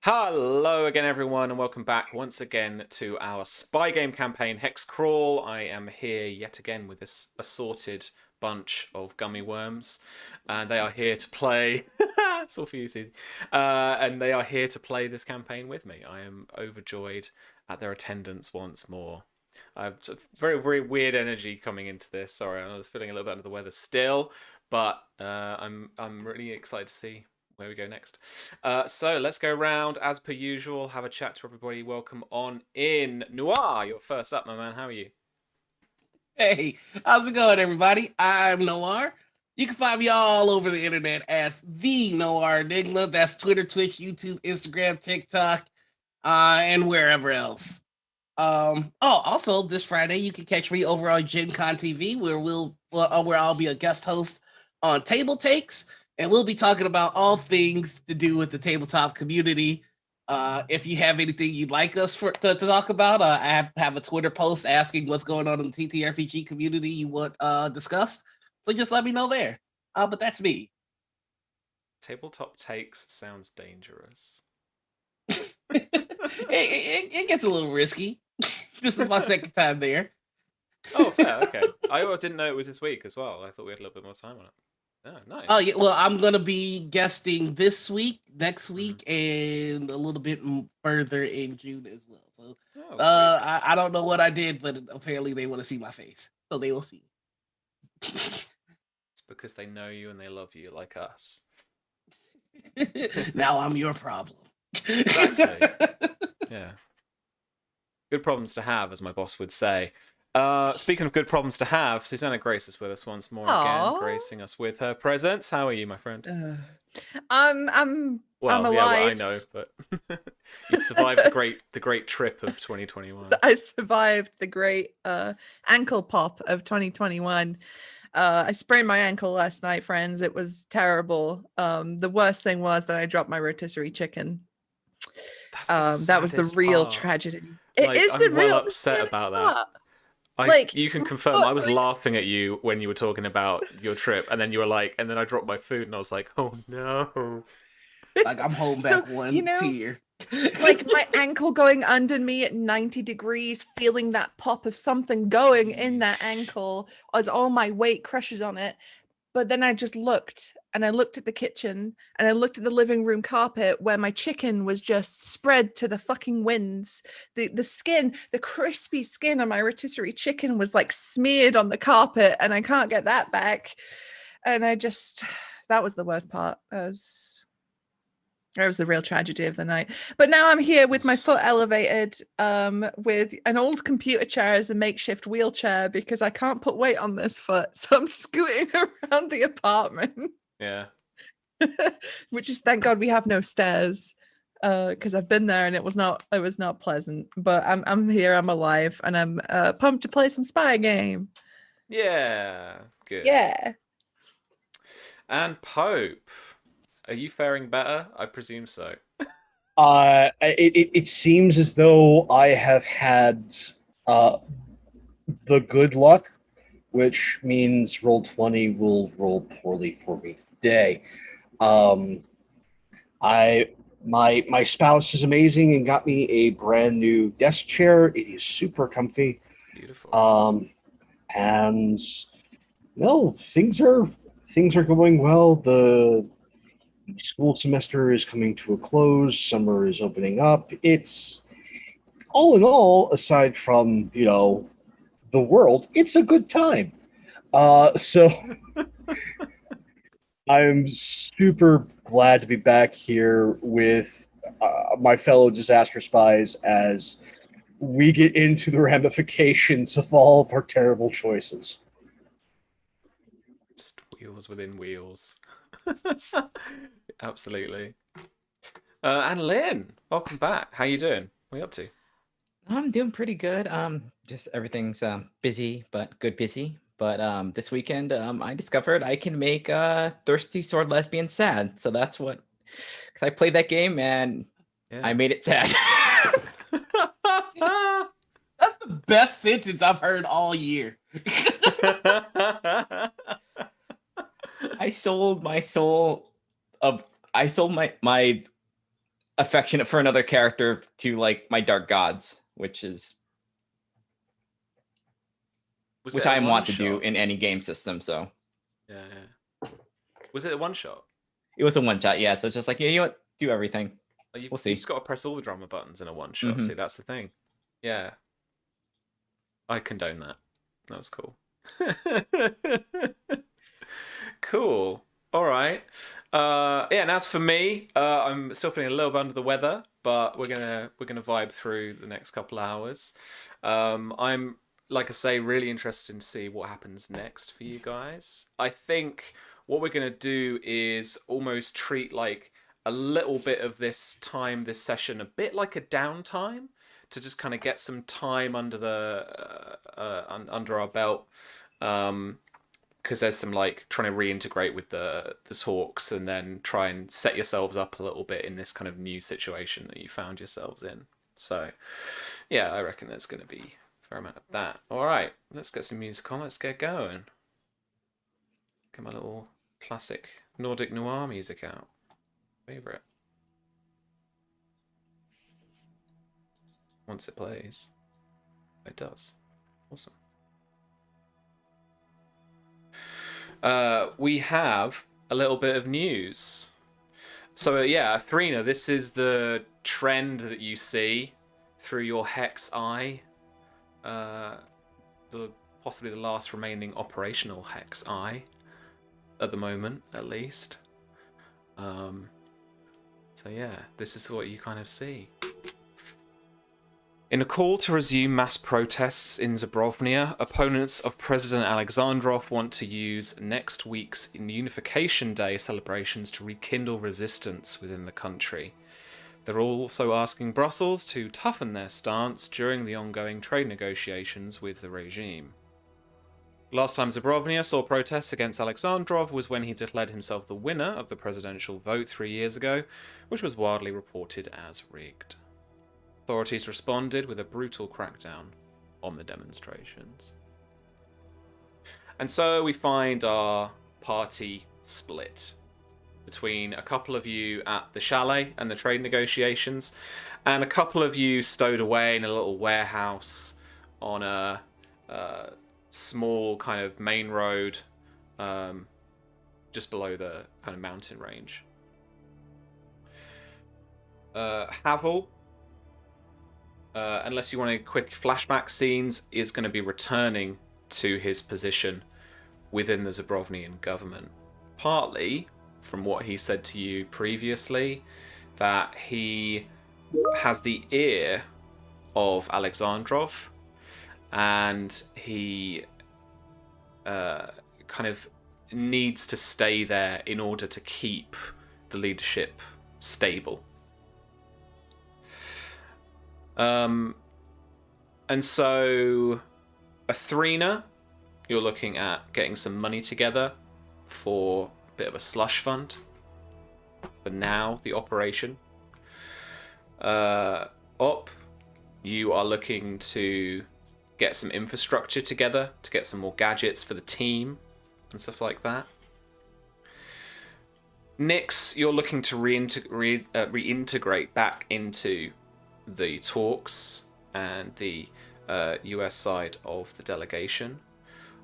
Hello again, everyone, and welcome back once again to our spy game campaign, HexCrawl. I am here yet again with this assorted bunch of gummy worms, and they are here to play. It's all for you, Susie. And they are here to play this campaign with me. I am overjoyed at their attendance once more. I have very, very weird energy coming into this. Sorry, I was feeling a little bit under the weather still, but I'm really excited to see where we go next. So let's go around as per usual, have a chat to everybody. Welcome on in. Noir, you're first up, my man. How are you? Hey, how's it going, everybody? I'm Noir. You can find me all over the internet as the Noir Enigma. That's Twitter, Twitch, YouTube, Instagram, TikTok, and wherever else. Also this Friday you can catch me over on Gen Con TV, where I'll be a guest host on Table Takes, and we'll be talking about all things to do with the tabletop community. If you have anything you'd like us to talk about, I have a Twitter post asking what's going on in the TTRPG community you want discussed. So just let me know there. But that's me. Tabletop takes sounds dangerous. It gets a little risky. This is my second time there. Oh, fair. Okay. I didn't know it was this week as well. I thought we had a little bit more time on it. Oh, nice. Oh yeah, well, I'm gonna be guesting this week, next week, and a little bit further in June as well. So, Oh, I don't know what I did, but apparently they want to see my face, so they will see. it's because they know you and they love you like us. Now I'm your problem. Exactly. Yeah. Good problems to have, as my boss would say. Speaking of good problems to have, Susanna Grace is with us once more again, gracing us with her presence. How are you, my friend? I'm Well, yeah, well, I alive. know, but you survived the great trip of 2021. I survived the great ankle pop of 2021. I sprained my ankle last night, friends. It was terrible. The worst thing was that I dropped my rotisserie chicken. That's the That was the saddest real part. tragedy. It Like, is I'm well the upset saddest about that. part. Like You can my confirm foot I was going laughing at you when you were talking about your trip, and then you were like, and then I dropped my food, and I was like, oh no. Like I'm home so back one tier. like my ankle going under me at 90 degrees, feeling that pop of something going in that ankle as all my weight crushes on it. But then I just looked, and I looked at the kitchen, and I looked at the living room carpet where my chicken was just spread to the fucking winds. The skin, the crispy skin of my rotisserie chicken was like smeared on the carpet, and I can't get that back. And that was the worst part. That was the real tragedy of the night. But now I'm here with my foot elevated, with an old computer chair as a makeshift wheelchair because I can't put weight on this foot. So I'm scooting around the apartment. Yeah. Which is, thank God we have no stairs. Because I've been there and it was not pleasant. But I'm here, I'm alive, and I'm pumped to play some spy game. Yeah. Good. Yeah. And Pope, are you faring better? I presume so. It seems as though I have had uh, the good luck, which means Roll20 will roll poorly for me today. Um, I my spouse is amazing and got me a brand new desk chair. It is super comfy. Beautiful. And no, things are going well. The school semester is coming to a close. Summer is opening up. It's all in all, aside from the world, it's a good time. So I'm super glad to be back here with my fellow disaster spies as we get into the ramifications of all of our terrible choices. Just wheels within wheels. Absolutely. And Lynn, welcome back. How you doing? What are you up to? I'm doing pretty good. Just everything's busy, but good busy. But this weekend, I discovered I can make thirsty sword lesbian sad. So that's what, because I played that game and I made it sad. That's the best sentence I've heard all year. I sold my soul of. I sold my affectionate for another character to like my dark gods, which Was which it a I want to do one-shot? in any game system. So Yeah. Was it a one shot? it was a one shot, yeah. So it's just like, yeah, you know what? Do everything. You, We'll see. You just got to press all the drummer buttons in a one shot. Mhm. See, that's the thing. Yeah. I condone that. That was cool. Cool. All right. Yeah, and as for me, I'm still feeling a little bit under the weather, but we're gonna vibe through the next couple hours. I'm, like I say, really interested to see what happens next for you guys. I think what we're gonna do is almost treat like a little bit of this session, a bit like a downtime, to just kind of get some time under the under our belt. Because there's some like trying to reintegrate with the talks and then try and set yourselves up a little bit in this kind of new situation that you found yourselves in. So yeah, I reckon there's going to be a fair amount of that. All right, let's get some music on. Let's get going. Get my little classic Nordic noir music out. Favorite. Once it plays. It does. Awesome. We have a little bit of news. So yeah, Thrina, this is the trend that you see through your Hex eye. Possibly the last remaining operational Hex eye at the moment, at least. So yeah, this is what you kind of see. In a call to resume mass protests in Zabrovnia, opponents of President Alexandrov want to use next week's Unification Day celebrations to rekindle resistance within the country. They're also asking Brussels to toughen their stance during the ongoing trade negotiations with the regime. Last time Zabrovnia saw protests against Alexandrov was when he declared himself the winner of the presidential vote 3 years ago, which was widely reported as rigged. Authorities responded with a brutal crackdown on the demonstrations. And so we find our party split between a couple of you at the chalet and the trade negotiations, and a couple of you stowed away in a little warehouse on a small kind of main road just below the kind of mountain range. Havel, unless you want a quick flashback scenes, is going to be returning to his position within the Zabrovnian government. Partly from what he said to you previously, that he has the ear of Alexandrov, and he kind of needs to stay there in order to keep the leadership stable. And so, Athrina, you're looking at getting some money together for a bit of a slush fund. For now, the operation. Op, you are looking to get some infrastructure together to get some more gadgets for the team and stuff like that. Nyx, you're looking to reintegrate back into the talks and the US side of the delegation.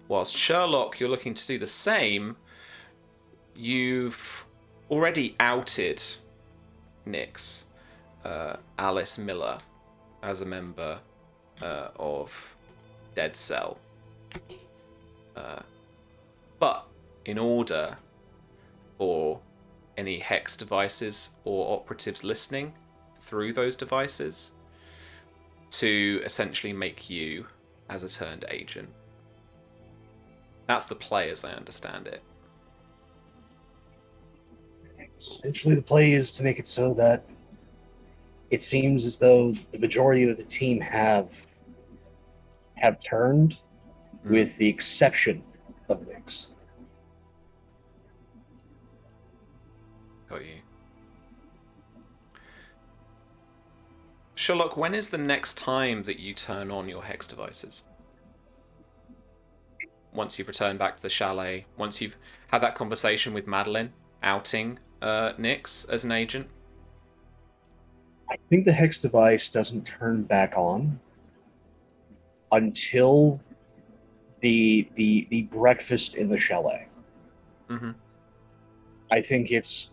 Whilst Sherlock, you're looking to do the same. You've already outed Nyx, Alice Miller, as a member of Dead Cell. But in order for any Hex devices or operatives listening through those devices to essentially make you as a turned agent. That's the play as I understand it. Essentially, the play is to make it so that it seems as though the majority of the team have turned, with the exception of Nyx. Got you. Sherlock, when is the next time that you turn on your Hex devices? Once you've returned back to the chalet, once you've had that conversation with Madeline, outing Nyx as an agent? I think the hex device doesn't turn back on until the breakfast in the chalet. Mm-hmm. I think it's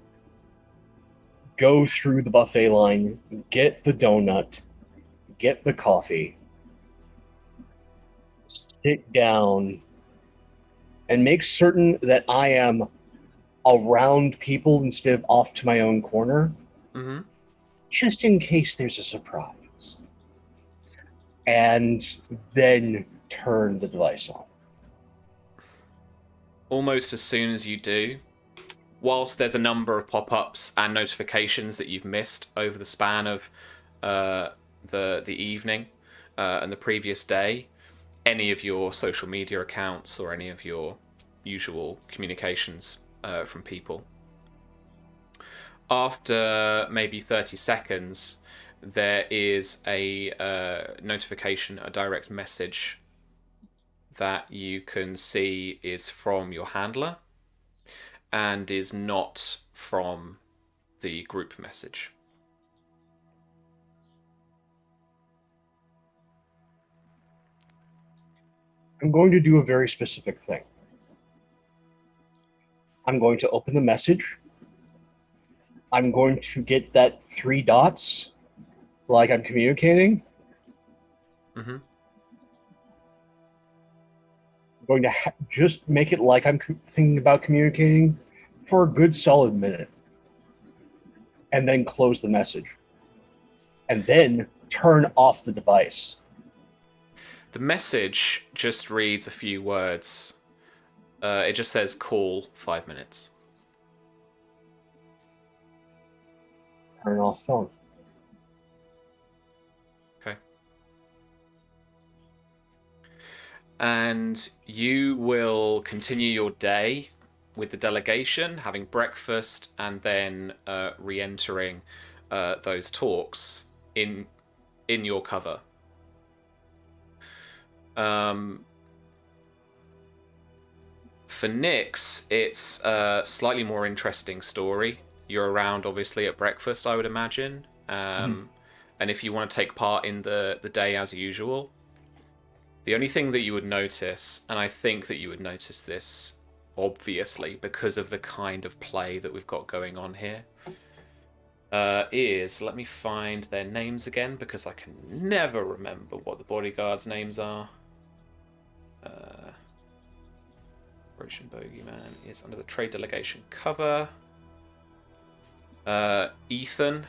go through the buffet line, get the donut, get the coffee, sit down, and make certain that I am around people instead of off to my own corner, Mm-hmm. just in case there's a surprise. And then turn the device on. Almost as soon as you do, whilst there's a number of pop-ups and notifications that you've missed over the span of the evening and the previous day, any of your social media accounts or any of your usual communications from people, after maybe 30 seconds, there is a notification, a direct message that you can see is from your handler and is not from the group message. I'm going to do a very specific thing. I'm going to open the message. I'm going to get that 3 dots like I'm communicating. Mm-hmm. I'm going to just make it like I'm thinking about communicating for a good solid minute. And then close the message. And then turn off the device. The message just reads a few words. It just says call 5 minutes. Turn off phone. Okay. And you will continue your day with the delegation, having breakfast, and then re-entering those talks in your cover. For Nyx, it's a slightly more interesting story. You're around, obviously, at breakfast, I would imagine. And if you want to take part in the day as usual, the only thing that you would notice, and I think that you would notice this, obviously, because of the kind of play that we've got going on here, is, let me find their names again, because I can never remember what the bodyguards' names are. Operation Bogeyman is under the trade delegation cover. Ethan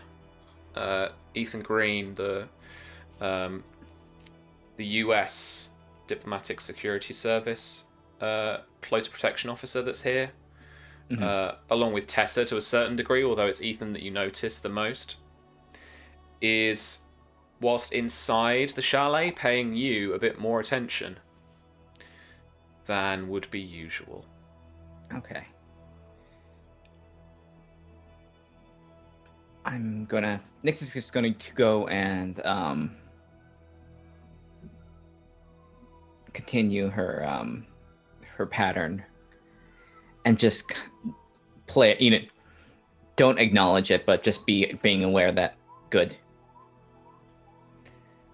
Green, the US Diplomatic Security Service close protection officer that's here, along with Tessa to a certain degree, although it's Ethan that you notice the most, is, whilst inside the chalet, paying you a bit more attention than would be usual. Okay. Nyx is just going to go and continue her pattern and just play it. Don't acknowledge it, but just being aware that good.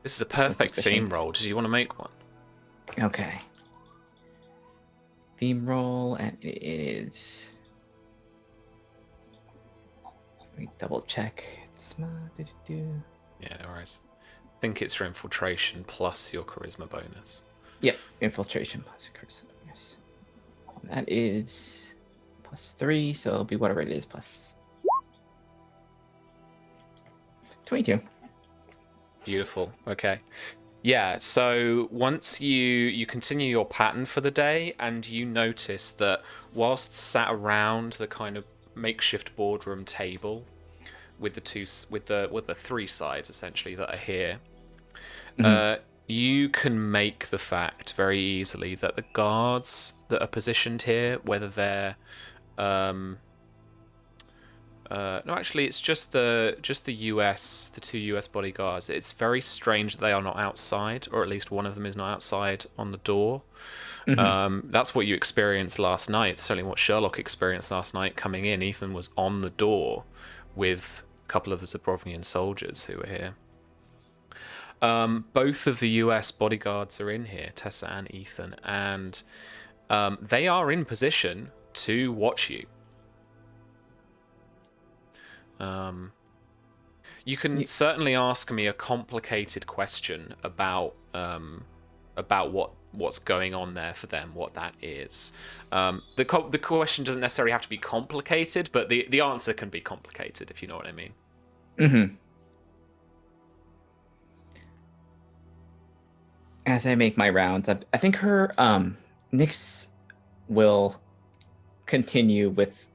This is a perfect theme roll. Do you want to make one? Okay. Theme roll, and it is. Let me double check. It's not. Yeah, no worries. I think it's your infiltration plus your charisma bonus. Yep, infiltration plus charisma bonus. That is +3, so it'll be whatever it is plus 22. Beautiful. Okay. Yeah, so once you continue your pattern for the day, and you notice that whilst sat around the kind of makeshift boardroom table with the 3 sides essentially that are here, you can make the fact very easily that the guards that are positioned here, whether they're no, actually, it's just the the 2 US bodyguards. It's very strange that they are not outside, or at least one of them is not outside on the door. That's what you experienced last night. Certainly, what Sherlock experienced last night coming in. Ethan was on the door with a couple of the Zabrovnian soldiers who are here. Both of the US bodyguards are in here, Tessa and Ethan, and they are in position to watch you. You can certainly ask me a complicated question about what's going on there for them, what that is. The question doesn't necessarily have to be complicated, but the answer can be complicated, if you know what I mean. Mm-hmm. As I make my rounds, I think her Nyx will continue with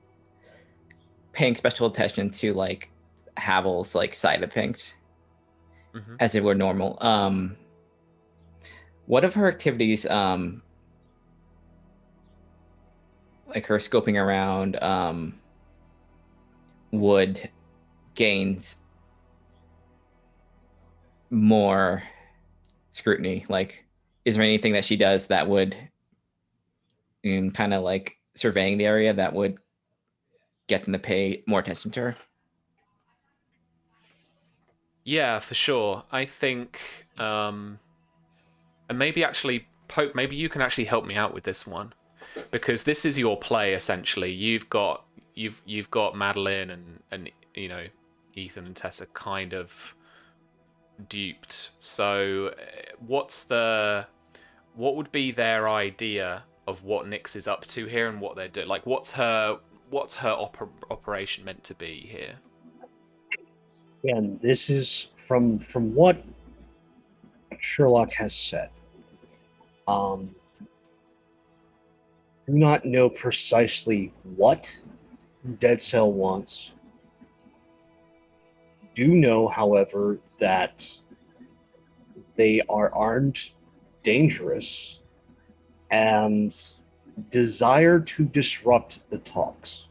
paying special attention to like Havel's like side of things, as it were normal. What of her activities, like her scoping around, would gain more scrutiny? Like, is there anything that she does that would, in kind of like surveying the area, that would get them to pay more attention to her? Yeah, for sure. I think, and maybe actually, Pope, maybe you can actually help me out with this one, because this is your play essentially. You've got Madeline and you know, Ethan and Tessa kind of duped. So what would be their idea of what Nyx is up to here and what they're doing? Like, what's her operation meant to be here? And this is from what Sherlock has said. Do not know precisely what Dead Cell wants. Do know, however, that they are armed, dangerous, and desire to disrupt the talks.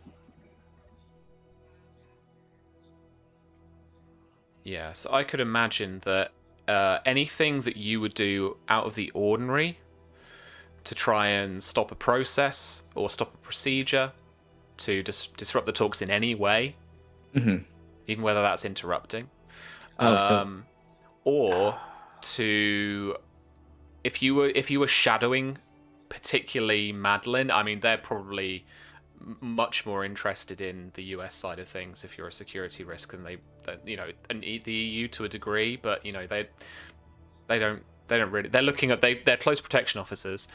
Yeah, so I could imagine that anything that you would do out of the ordinary to try and stop a process or stop a procedure, to disrupt the talks in any way, even whether that's interrupting, or to, if you were shadowing particularly Madeline, I mean, they're probably much more interested in the US side of things if you're a security risk than they you know, and the EU to a degree, but you know, they don't really, they're looking at, they're close protection officers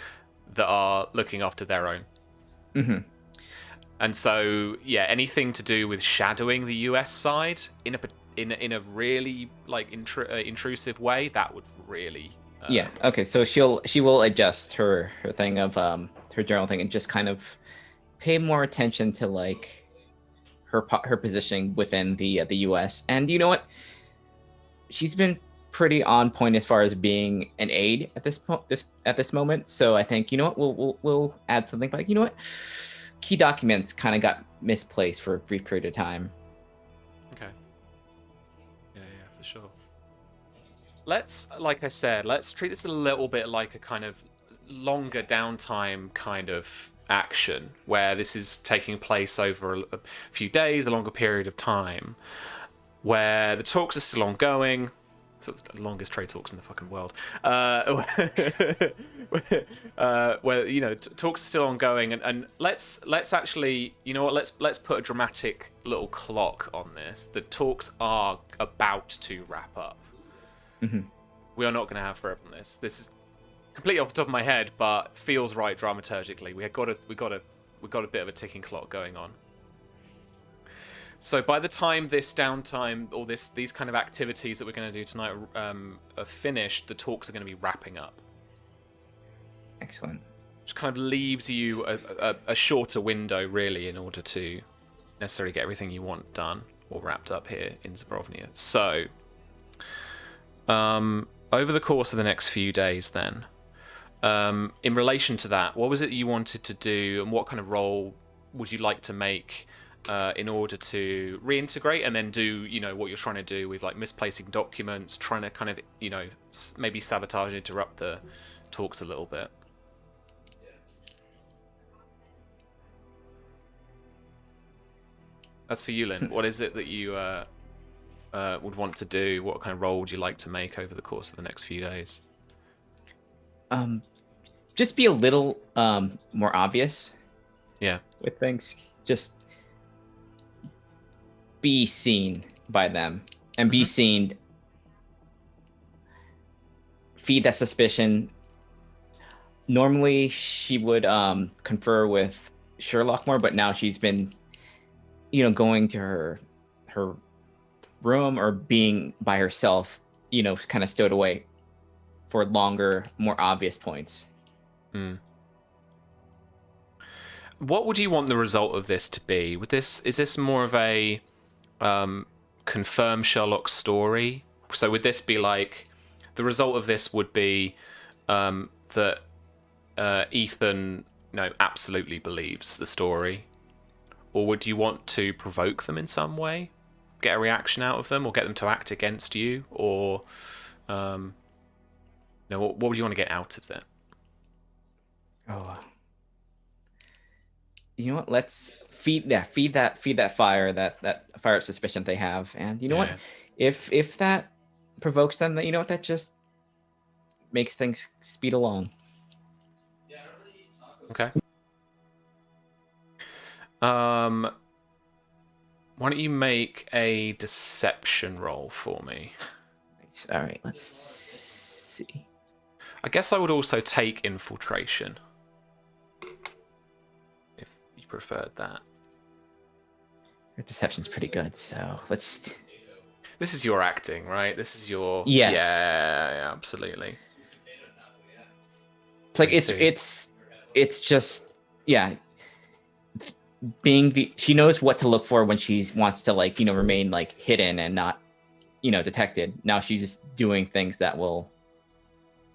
that are looking after their own. And so yeah, anything to do with shadowing the US side in a really like intrusive way, that would really yeah, okay, so she will adjust her thing of her general thing and just kind of pay more attention to like her positioning within the US. And you know what, she's been pretty on point as far as being an aide at this moment. So I think, you know what, we'll add something, but you know what, key documents kind of got misplaced for a brief period of time. Okay. Yeah, for sure. Let's, like I said, let's treat this a little bit like a kind of longer downtime kind of action, where this is taking place over a few days, a longer period of time, where the talks are still ongoing. So it's the longest trade talks in the fucking world. Where you know, talks are still ongoing, and let's actually, you know what, let's put a dramatic little clock on this. The talks are about to wrap up. We are not going to have forever on this. This is completely off the top of my head, but feels right dramaturgically. We got a bit of a ticking clock going on. So by the time this downtime or these kind of activities that we're going to do tonight are finished, the talks are going to be wrapping up. Excellent. Which kind of leaves you a shorter window, really, in order to necessarily get everything you want done or wrapped up here in Zabrovnia. So, over the course of the next few days, then, in relation to that, what was it you wanted to do, and what kind of role would you like to make in order to reintegrate and then do, you know, what you're trying to do with like misplacing documents, trying to kind of, you know, maybe sabotage and interrupt the talks a little bit? As for you, Lynn, what is it that you would want to do? What kind of role would you like to make over the course of the next few days? Just be a little more obvious. Yeah. With things, just be seen by them and be seen. Feed that suspicion. Normally, she would confer with Sherlock more, but now she's been, going to her room or being by herself, kind of stowed away for longer, more obvious points. What would you want the result of this to be? Is this more of a confirm Sherlock story? So would this be like, the result of this would be that Ethan absolutely believes the story? Or would you want to provoke them in some way? Get a reaction out of them, or get them to act against you? Or what would you want to get out of that? Oh, you know what? Let's feed that fire, that fire of suspicion they have, and you know what? If that provokes them, that that just makes things speed along. Okay. Why don't you make a deception roll for me? Nice. All right, let's see. I guess I would also take infiltration, if you preferred that. Your deception's pretty good, so let's. This is your acting, right? This is your. Yes. Yeah, absolutely. It's like 22. it's just she knows what to look for when she wants to remain hidden and not detected. Now she's just doing things that will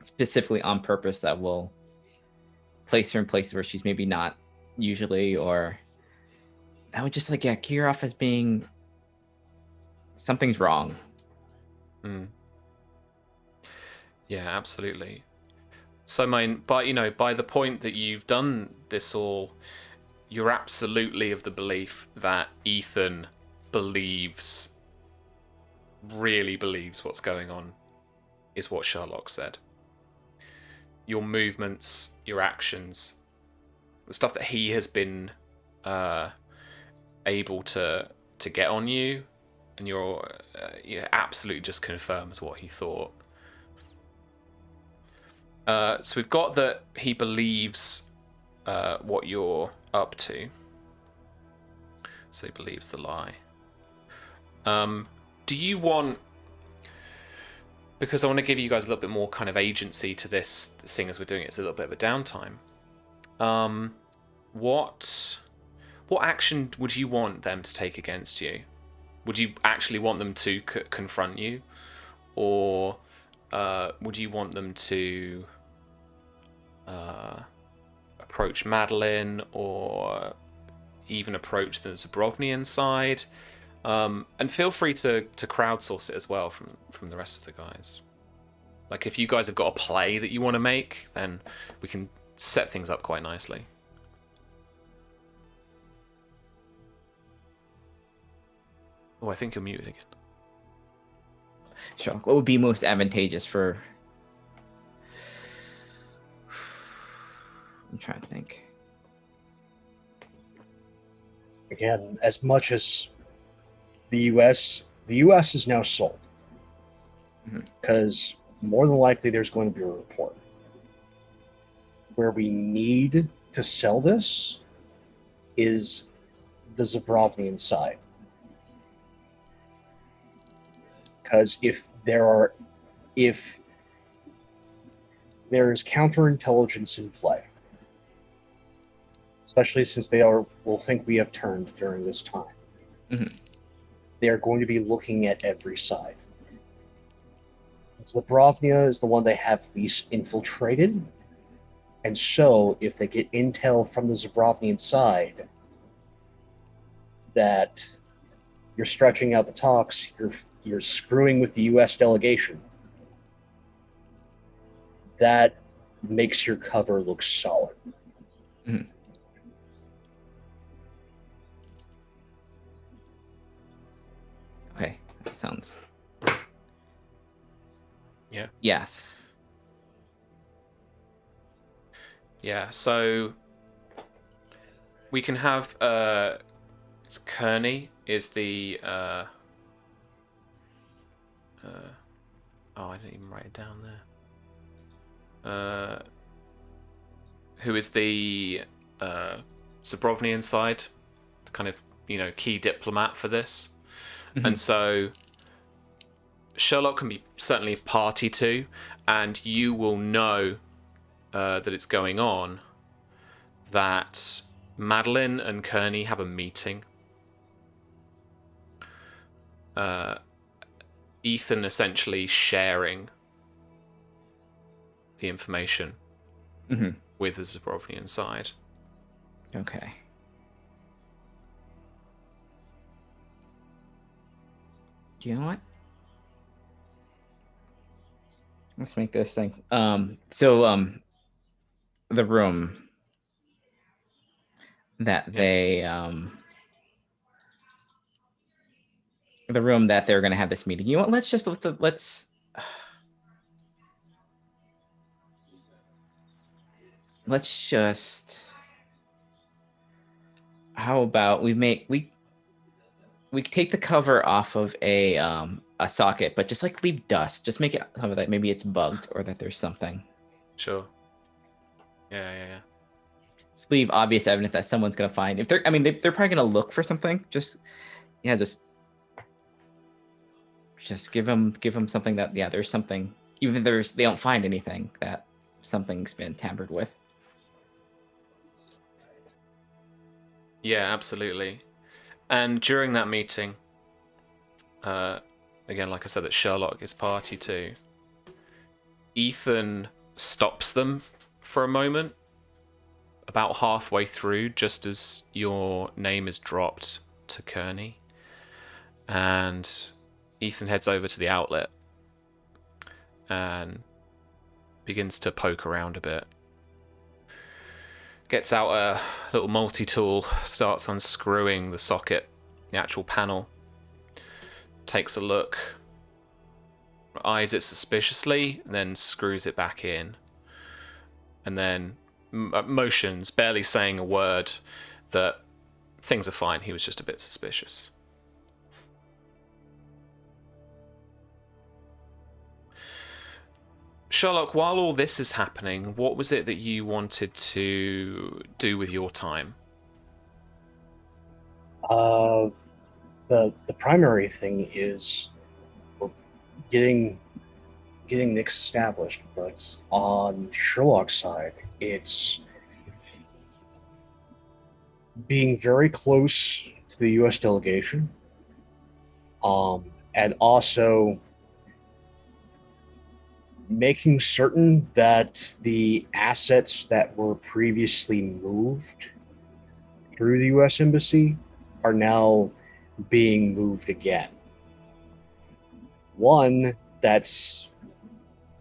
specifically on purpose that will place her in places where she's maybe not usually, or that would just gear off as being something's wrong. Yeah, absolutely. So by the point that you've done this all, you're absolutely of the belief that Ethan really believes what's going on is what Sherlock said. Your movements, your actions, the stuff that he has been able to get on you, and you're absolutely just confirms what he thought. So we've got that he believes what you're up to. So he believes the lie. Do you want... Because I want to give you guys a little bit more kind of agency to this, seeing as we're doing it, it's a little bit of a downtime. What action would you want them to take against you? Would you actually want them to confront you? Or would you want them to approach Madeline, or even approach the Zabrovnian side? And feel free to crowdsource it as well from the rest of the guys. Like, if you guys have got a play that you want to make, then we can set things up quite nicely. Oh, I think you're muted again. Sure. What would be most advantageous for... I'm trying to think. Again, as much as the U.S. is now sold, because more than likely there's going to be a report. Where we need to sell this is the Zabrovnian side. Because if there is counterintelligence in play, especially since will think we have turned during this time, they are going to be looking at every side. Zabrovnia is the one they have least infiltrated, and so if they get intel from the Zabrovnian side that you're stretching out the talks, you're screwing with the U.S. delegation, that makes your cover look solid. Okay. That sounds. Yeah. Yes. Yeah, so we can have it's Kearney is the oh, I didn't even write it down there. Who is the Zabrovnian side, the kind of, key diplomat for this. And so Sherlock can be certainly party to, and you will know that it's going on, that Madeline and Kearney have a meeting. Ethan essentially sharing the information with the Zabrovnian side. Okay. Do you know what? Let's make this thing. The room that the room that they're going to have this meeting. You know what? Let's just. How about we take the cover off of a socket, but just like leave dust. Just make it so that maybe it's bugged or that there's something. Sure. Yeah. Just leave obvious evidence that someone's gonna find. They're probably gonna look for something. Just give them something that there's something. Even if they don't find anything, that something's been tampered with. Yeah, absolutely. And during that meeting, again, like I said, that Sherlock is party to, Ethan stops them for a moment, about halfway through, just as your name is dropped to Kearney. And Ethan heads over to the outlet and begins to poke around a bit. Gets out a little multi-tool, starts unscrewing the socket, the actual panel. Takes a look, eyes it suspiciously, then screws it back in. And then motions, barely saying a word, that things are fine, he was just a bit suspicious. Sherlock, while all this is happening, what was it that you wanted to do with your time? The primary thing is getting Nyx established, but on Sherlock's side, it's being very close to the U.S. delegation, and also making certain that the assets that were previously moved through the U.S. Embassy are now being moved again. One, that's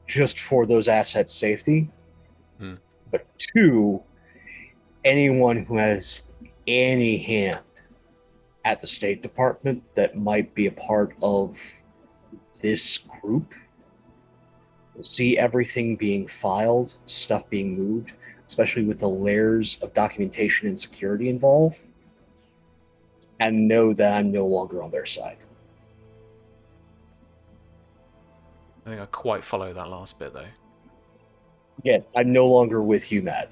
just for those assets' safety. But two, anyone who has any hand at the State Department that might be a part of this group will see everything being filed, stuff being moved, especially with the layers of documentation and security involved, and know that I'm no longer on their side. I think I quite follow that last bit, though. Yeah, I'm no longer with UMAD.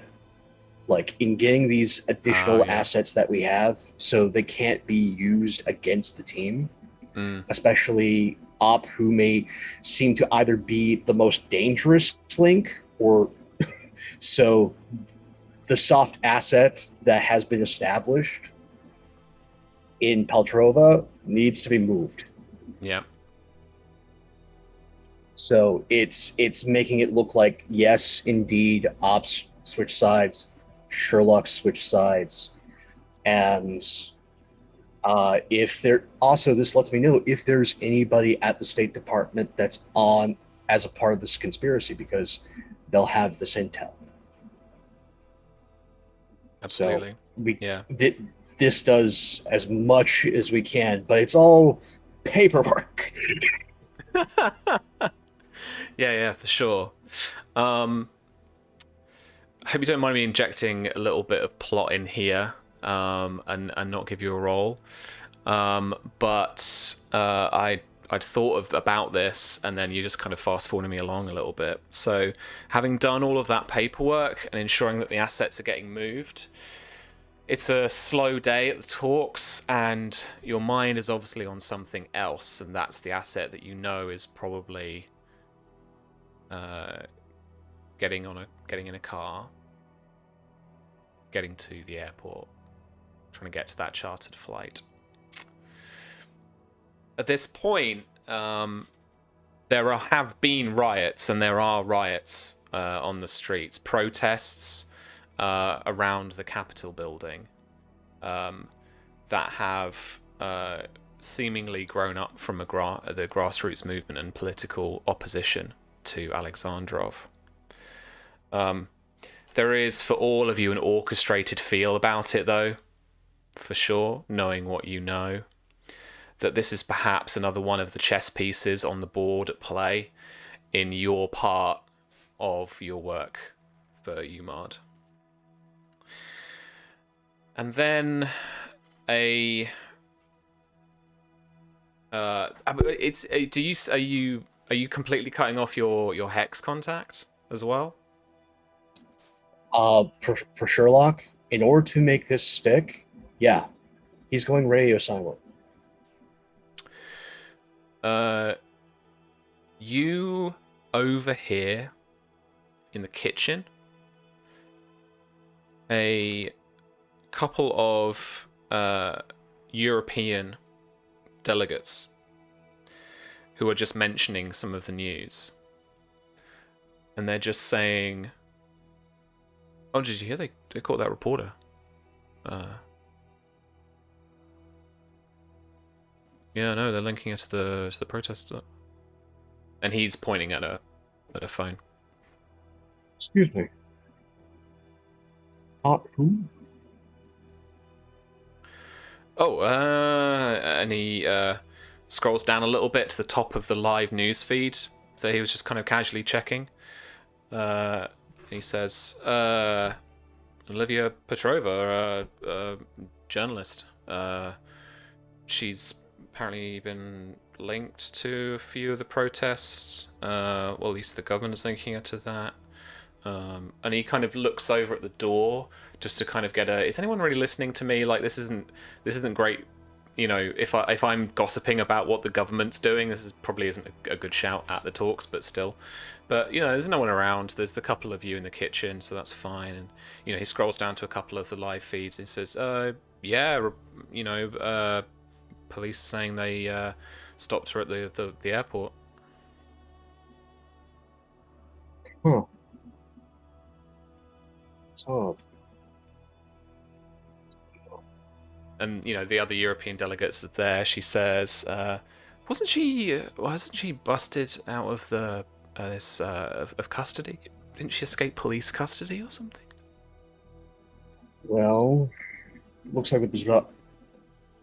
Like, in getting these additional assets that we have, so they can't be used against the team, especially Op, who may seem to either be the most dangerous link, or so the soft asset that has been established in Peltrova needs to be moved. Yeah. So it's making it look like, yes, indeed, Ops switch sides, Sherlock switch sides, and if there also, this lets me know if there's anybody at the State Department that's on as a part of this conspiracy, because they'll have this intel. Absolutely. So this does as much as we can, but it's all paperwork. Yeah, for sure. I hope you don't mind me injecting a little bit of plot in here, and not give you a role. But I'd thought about this, and then you just kind of fast forwarding me along a little bit. So, having done all of that paperwork and ensuring that the assets are getting moved, it's a slow day at the talks, and your mind is obviously on something else, and that's the asset that you know is probably getting in a car, getting to the airport, trying to get to that chartered flight. At this point, have been riots, and there are riots on the streets, protests around the Capitol building that have seemingly grown up from the grassroots movement and political opposition to Alexandrov. There is, for all of you, an orchestrated feel about it, though, for sure, knowing what you know, that this is perhaps another one of the chess pieces on the board at play in your part of your work for UMARD. And then are you completely cutting off your Hex contact as well? For Sherlock, in order to make this stick, yeah, he's going radio silent. You overhear in the kitchen a couple of European delegates who are just mentioning some of the news, and they're just saying, "Oh, did you hear they caught that reporter?" Yeah, no, they're linking us to the protest, and he's pointing at a phone. Excuse me. Who? Oh, and he scrolls down a little bit to the top of the live news feed that he was just kind of casually checking. He says, Olivia Petrova, journalist. She's apparently been linked to a few of the protests. Well, at least the government's linking her to that. And he kind of looks over at the door just to kind of get is anyone really listening to me? Like, this isn't great. You know, if I'm gossiping about what the government's doing, probably isn't a good shout at the talks, but still. But, you know, there's no one around. There's the couple of you in the kitchen, so that's fine. And, you know, he scrolls down to a couple of the live feeds and says, yeah, you know, police saying they stopped her at the airport. Huh. It's odd. And, you know, the other European delegates are there. She says, wasn't she busted out of the of custody? Didn't she escape police custody or something? Well, looks like it was about,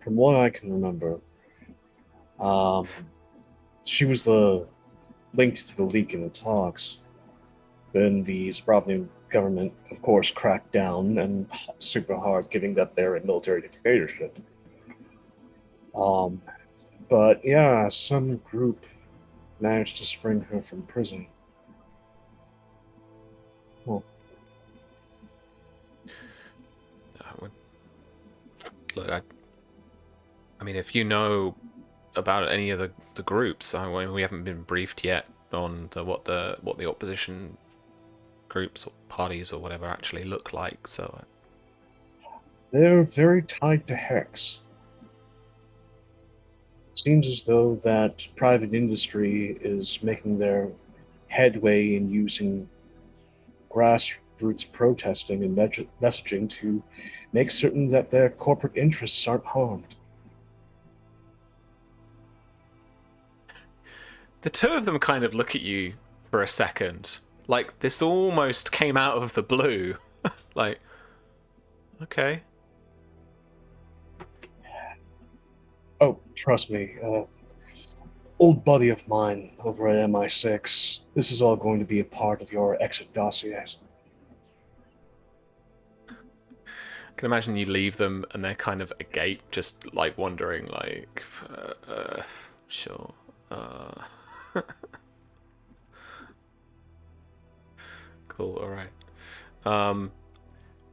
from what I can remember, she was linked to the leak in the talks. Then the Spravnian government, of course, cracked down and super hard, giving that they're a military dictatorship. But yeah, some group managed to spring her from prison. Well, look, I mean, if you know about any of the groups, we haven't been briefed yet on what the opposition groups or parties or whatever actually look like. So they're very tied to Hex. Seems as though that private industry is making their headway in using grassroots protesting and messaging to make certain that their corporate interests aren't harmed. the two of them kind of look at you for a second, like this almost came out of the blue. Like, okay. Oh, trust me. old buddy of mine over at MI6. This is all going to be a part of your exit dossiers. I can imagine you leave them and they're kind of agape, just like wondering, like, sure. Cool, all right.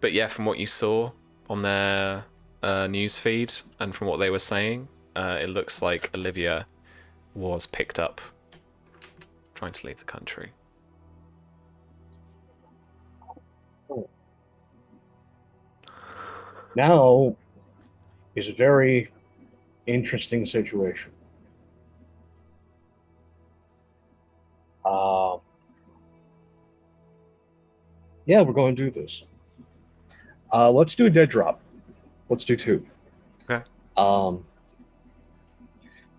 But yeah, from what you saw on their news feed and from what they were saying, it looks like Olivia was picked up trying to leave the country. Now is a very interesting situation. Yeah, we're going to do this. Let's do a dead drop. Let's do two. Okay.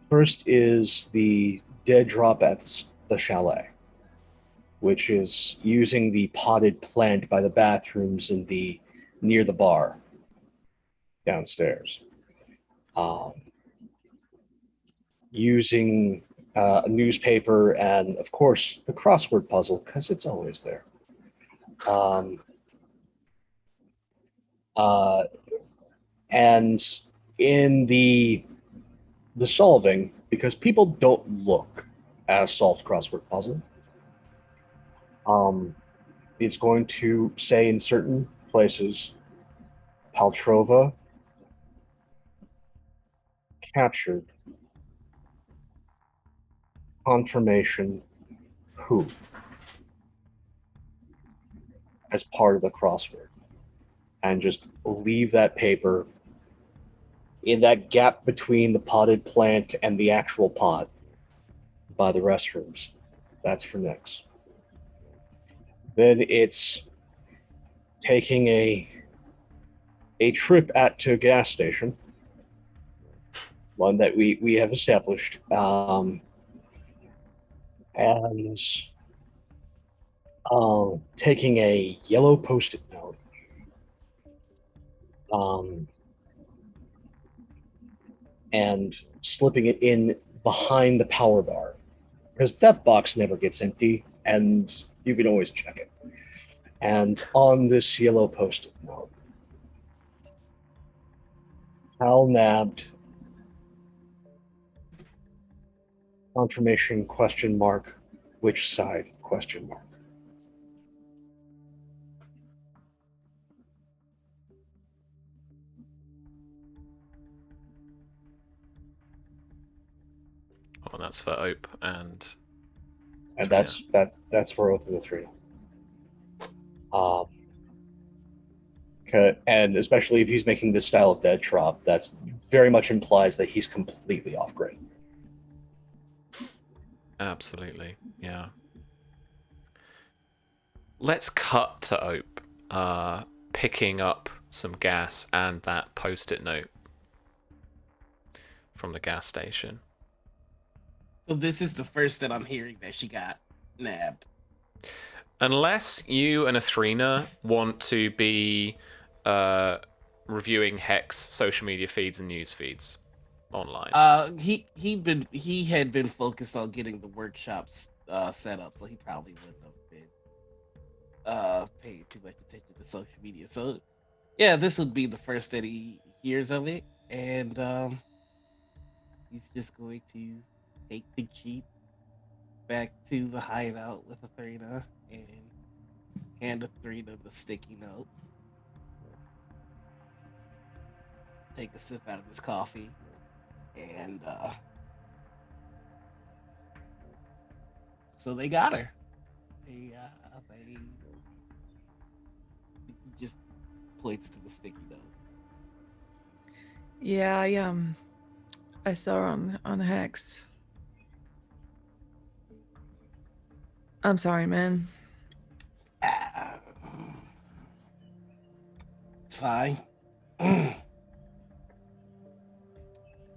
First is the dead drop at the chalet, which is using the potted plant by the bathrooms in the near the bar downstairs. Using a newspaper and, of course, the crossword puzzle, because it's always there. And in the solving, because people don't look at a solved crossword puzzle, it's going to say in certain places, Paltrova captured, confirmation, who, as part of the crossword. And just leave that paper in that gap between the potted plant and the actual pot by the restrooms. That's for next. Then it's taking a trip to a gas station, one that we have established, and taking a yellow Post-it note, and slipping it in behind the power bar, because that box never gets empty, and you can always check it. And on this yellow Post-it note, Hal nabbed, confirmation, question mark, which side, question mark. Oh, that's for Ope and That's for both of the three. And especially if he's making this style of dead drop, that's very much implies that he's completely off grid. absolutely, yeah. Let's cut to Ope picking up some gas and that Post-it note from the gas station. So this is the first that I'm hearing that she got nabbed. Unless you and Athrena want to be reviewing Hex social media feeds and news feeds online. He had been focused on getting the workshops set up, so he probably wouldn't have been paying too much attention to social media. So yeah, this would be the first that he hears of it, and he's just going to take the Jeep back to the hideout with Athrena and hand Athrena the sticky note. Take a sip out of his coffee, and so they got her. They just points to the sticky note. Yeah, I saw on Hex. I'm sorry, man. It's fine.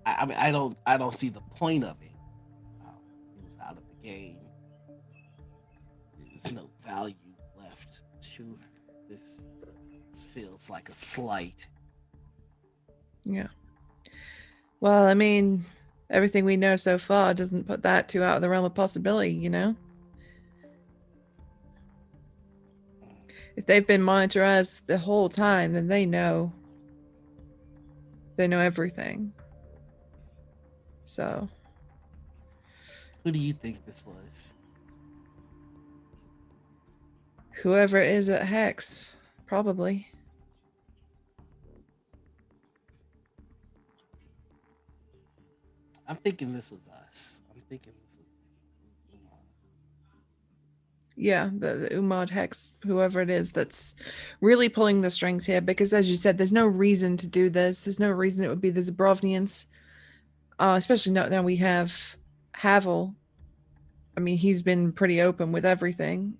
I mean, I don't see the point of it. It was out of the game. There's no value left. Sure, this feels like a slight. Yeah. Well, I mean, everything we know so far doesn't put that too out of the realm of possibility, you know? If they've been monitoring us the whole time, then they know. They know everything. So. Who do you think this was? Whoever it is at Hex, probably. I'm thinking this was us. I'm thinking this was Yeah, the Umad Hex, whoever it is that's really pulling the strings here, because as you said, there's no reason to do this. There's no reason it would be the Zabrovnians, especially now we have Havel. I mean, he's been pretty open with everything,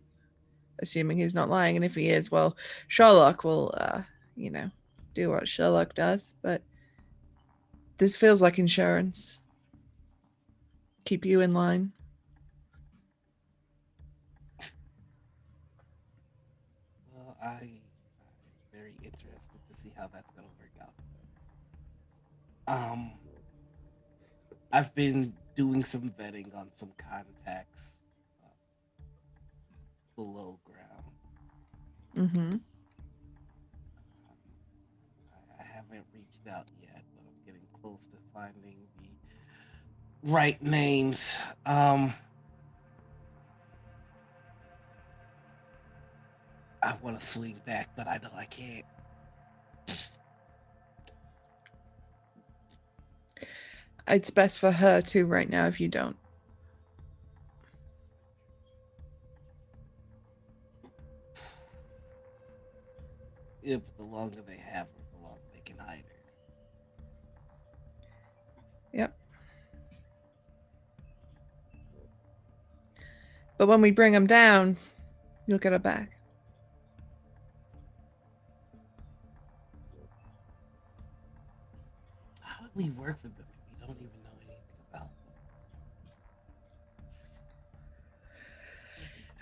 assuming he's not lying. And if he is, well, Sherlock will, do what Sherlock does. But this feels like insurance. Keep you in line. Well, I'm very interested to see how that's gonna work out. I've been doing some vetting on some contacts below ground. Mm-hmm. I haven't reached out yet, but I'm getting close to finding the right names. I want to swing back, but I know I can't. It's best for her too right now if you don't. Yeah, but the longer they have her, the longer they can hide her. Yep. But when we bring them down, you'll get her back. How do we work with them if we don't even know anything about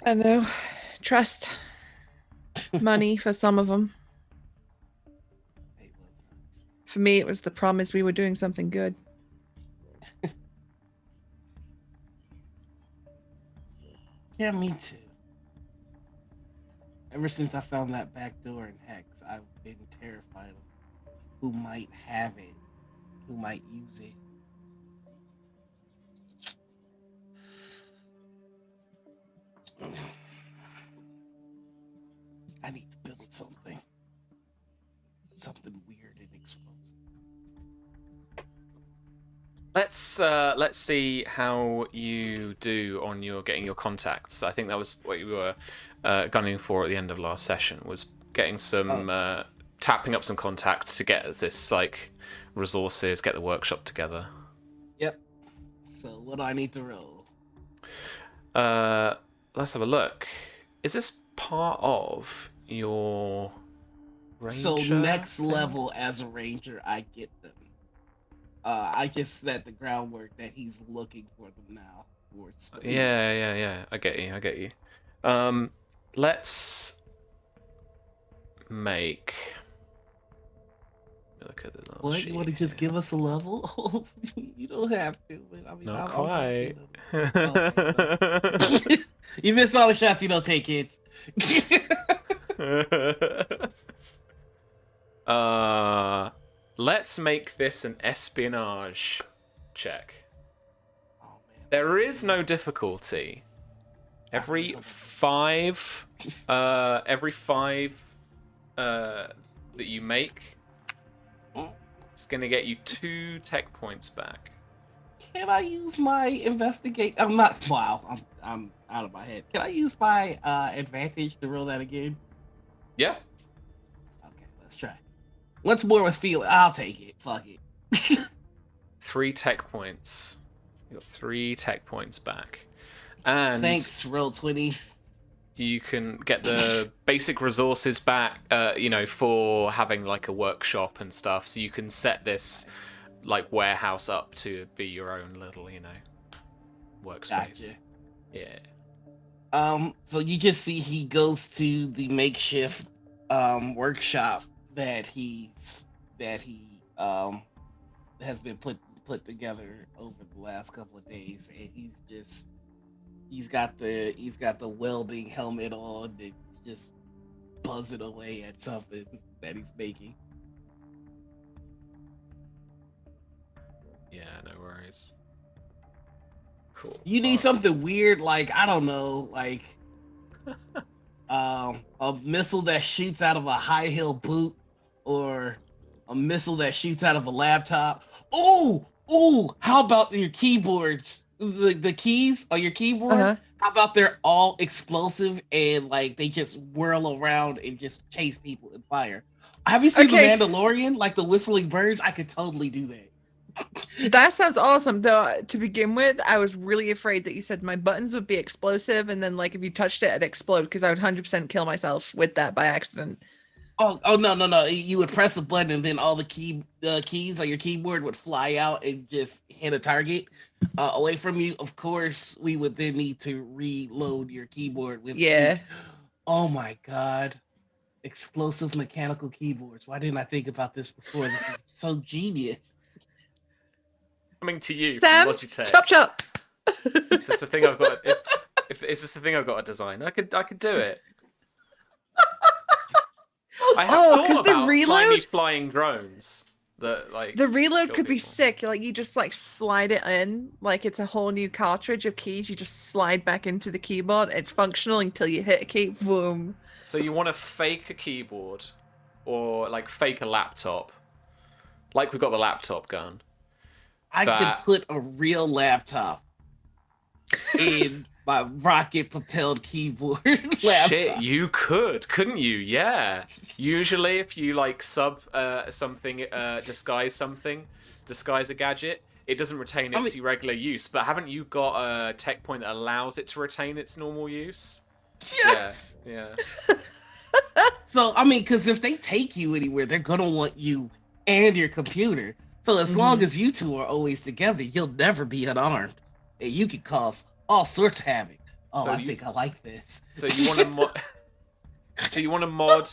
them? I know. Trust. Money for some of them. Hey, what's next? For me, it was the promise we were doing something good. Yeah, me too. Ever since I found that back door in Hex, I've been terrified of who might have it, who might use it. I need to build something. Something weird and explosive. Let's see how you do on your getting your contacts. I think that was what you were gunning for at the end of last session, was getting some tapping up some contacts to get this like resources, get the workshop together. Yep. So what do I need to roll? Let's have a look. Is this part of your ranger So next thing? level as a ranger, I get them. I just set the groundwork that he's looking for them now. Yeah. I get you. Let's make. Look at the little What? sheet You want to just here. give us a level? You don't have to. I mean, Not I'll quite. Okay, you miss all the shots you don't take, kids. Let's make this an espionage check. Oh, man. There is no difficulty. Every five that you make, it's gonna get you 2 tech points back. Can I use my investigate? I'm not. Wow, I'm out of my head. Can I use my advantage to roll that again? Yeah. Okay, let's try. Once more with feeling. I'll take it. Fuck it. 3 tech points. You got 3 tech points back. And Thanks, Roll20. you can get the basic resources back, for having like a workshop and stuff. So you can set this like warehouse up to be your own little, workspace. Gotcha. Yeah. So you just see he goes to the makeshift workshop that he has been put put together over the last couple of days, and he's got the welding helmet on and just buzzing away at something that he's making. Yeah, no worries. Cool. You need something weird, like, I don't know, like a missile that shoots out of a high heel boot, or a missile that shoots out of a laptop. Oh, how about your keyboards? The keys on your keyboard? Uh-huh. How about they're all explosive and like they just whirl around and just chase people and fire? Have you seen Okay. The Mandalorian? Like the whistling birds? I could totally do that. That sounds awesome. Though to begin with, I was really afraid that you said my buttons would be explosive, and then like if you touched it, it'd explode because I would 100% kill myself with that by accident. Oh no! You would press a button and then all the keys on your keyboard would fly out and just hit a target away from you. Of course, we would then need to reload your keyboard with. Yeah. Oh my god! Explosive mechanical keyboards. Why didn't I think about this before? This is so genius. Coming to you Sam, from Logitech. chop chop. It's just the thing I've got. If it's just the thing I've got to design, I could do it. I have Oh, thought 'cause the about tiny reload- flying drones that like The reload kill could be people. sick. Like you just like slide it in, like it's a whole new cartridge of keys. You just slide back into the keyboard. It's functional until you hit a key. Boom. So you want to fake a keyboard, or like fake a laptop, like we've got the laptop gun. I That- could put a real laptop in my rocket propelled keyboard laptop. Shit, you couldn't you? Yeah. Usually, if you like disguise a gadget, it doesn't retain its regular use. But haven't you got a tech point that allows it to retain its normal use? Yes. Yeah. So I mean, because if they take you anywhere, they're gonna want you and your computer. So as long as you two are always together, you'll never be unarmed, and you can cause all sorts of havoc. Oh, So I you- think I like this. So you want to mod? Do you want to mod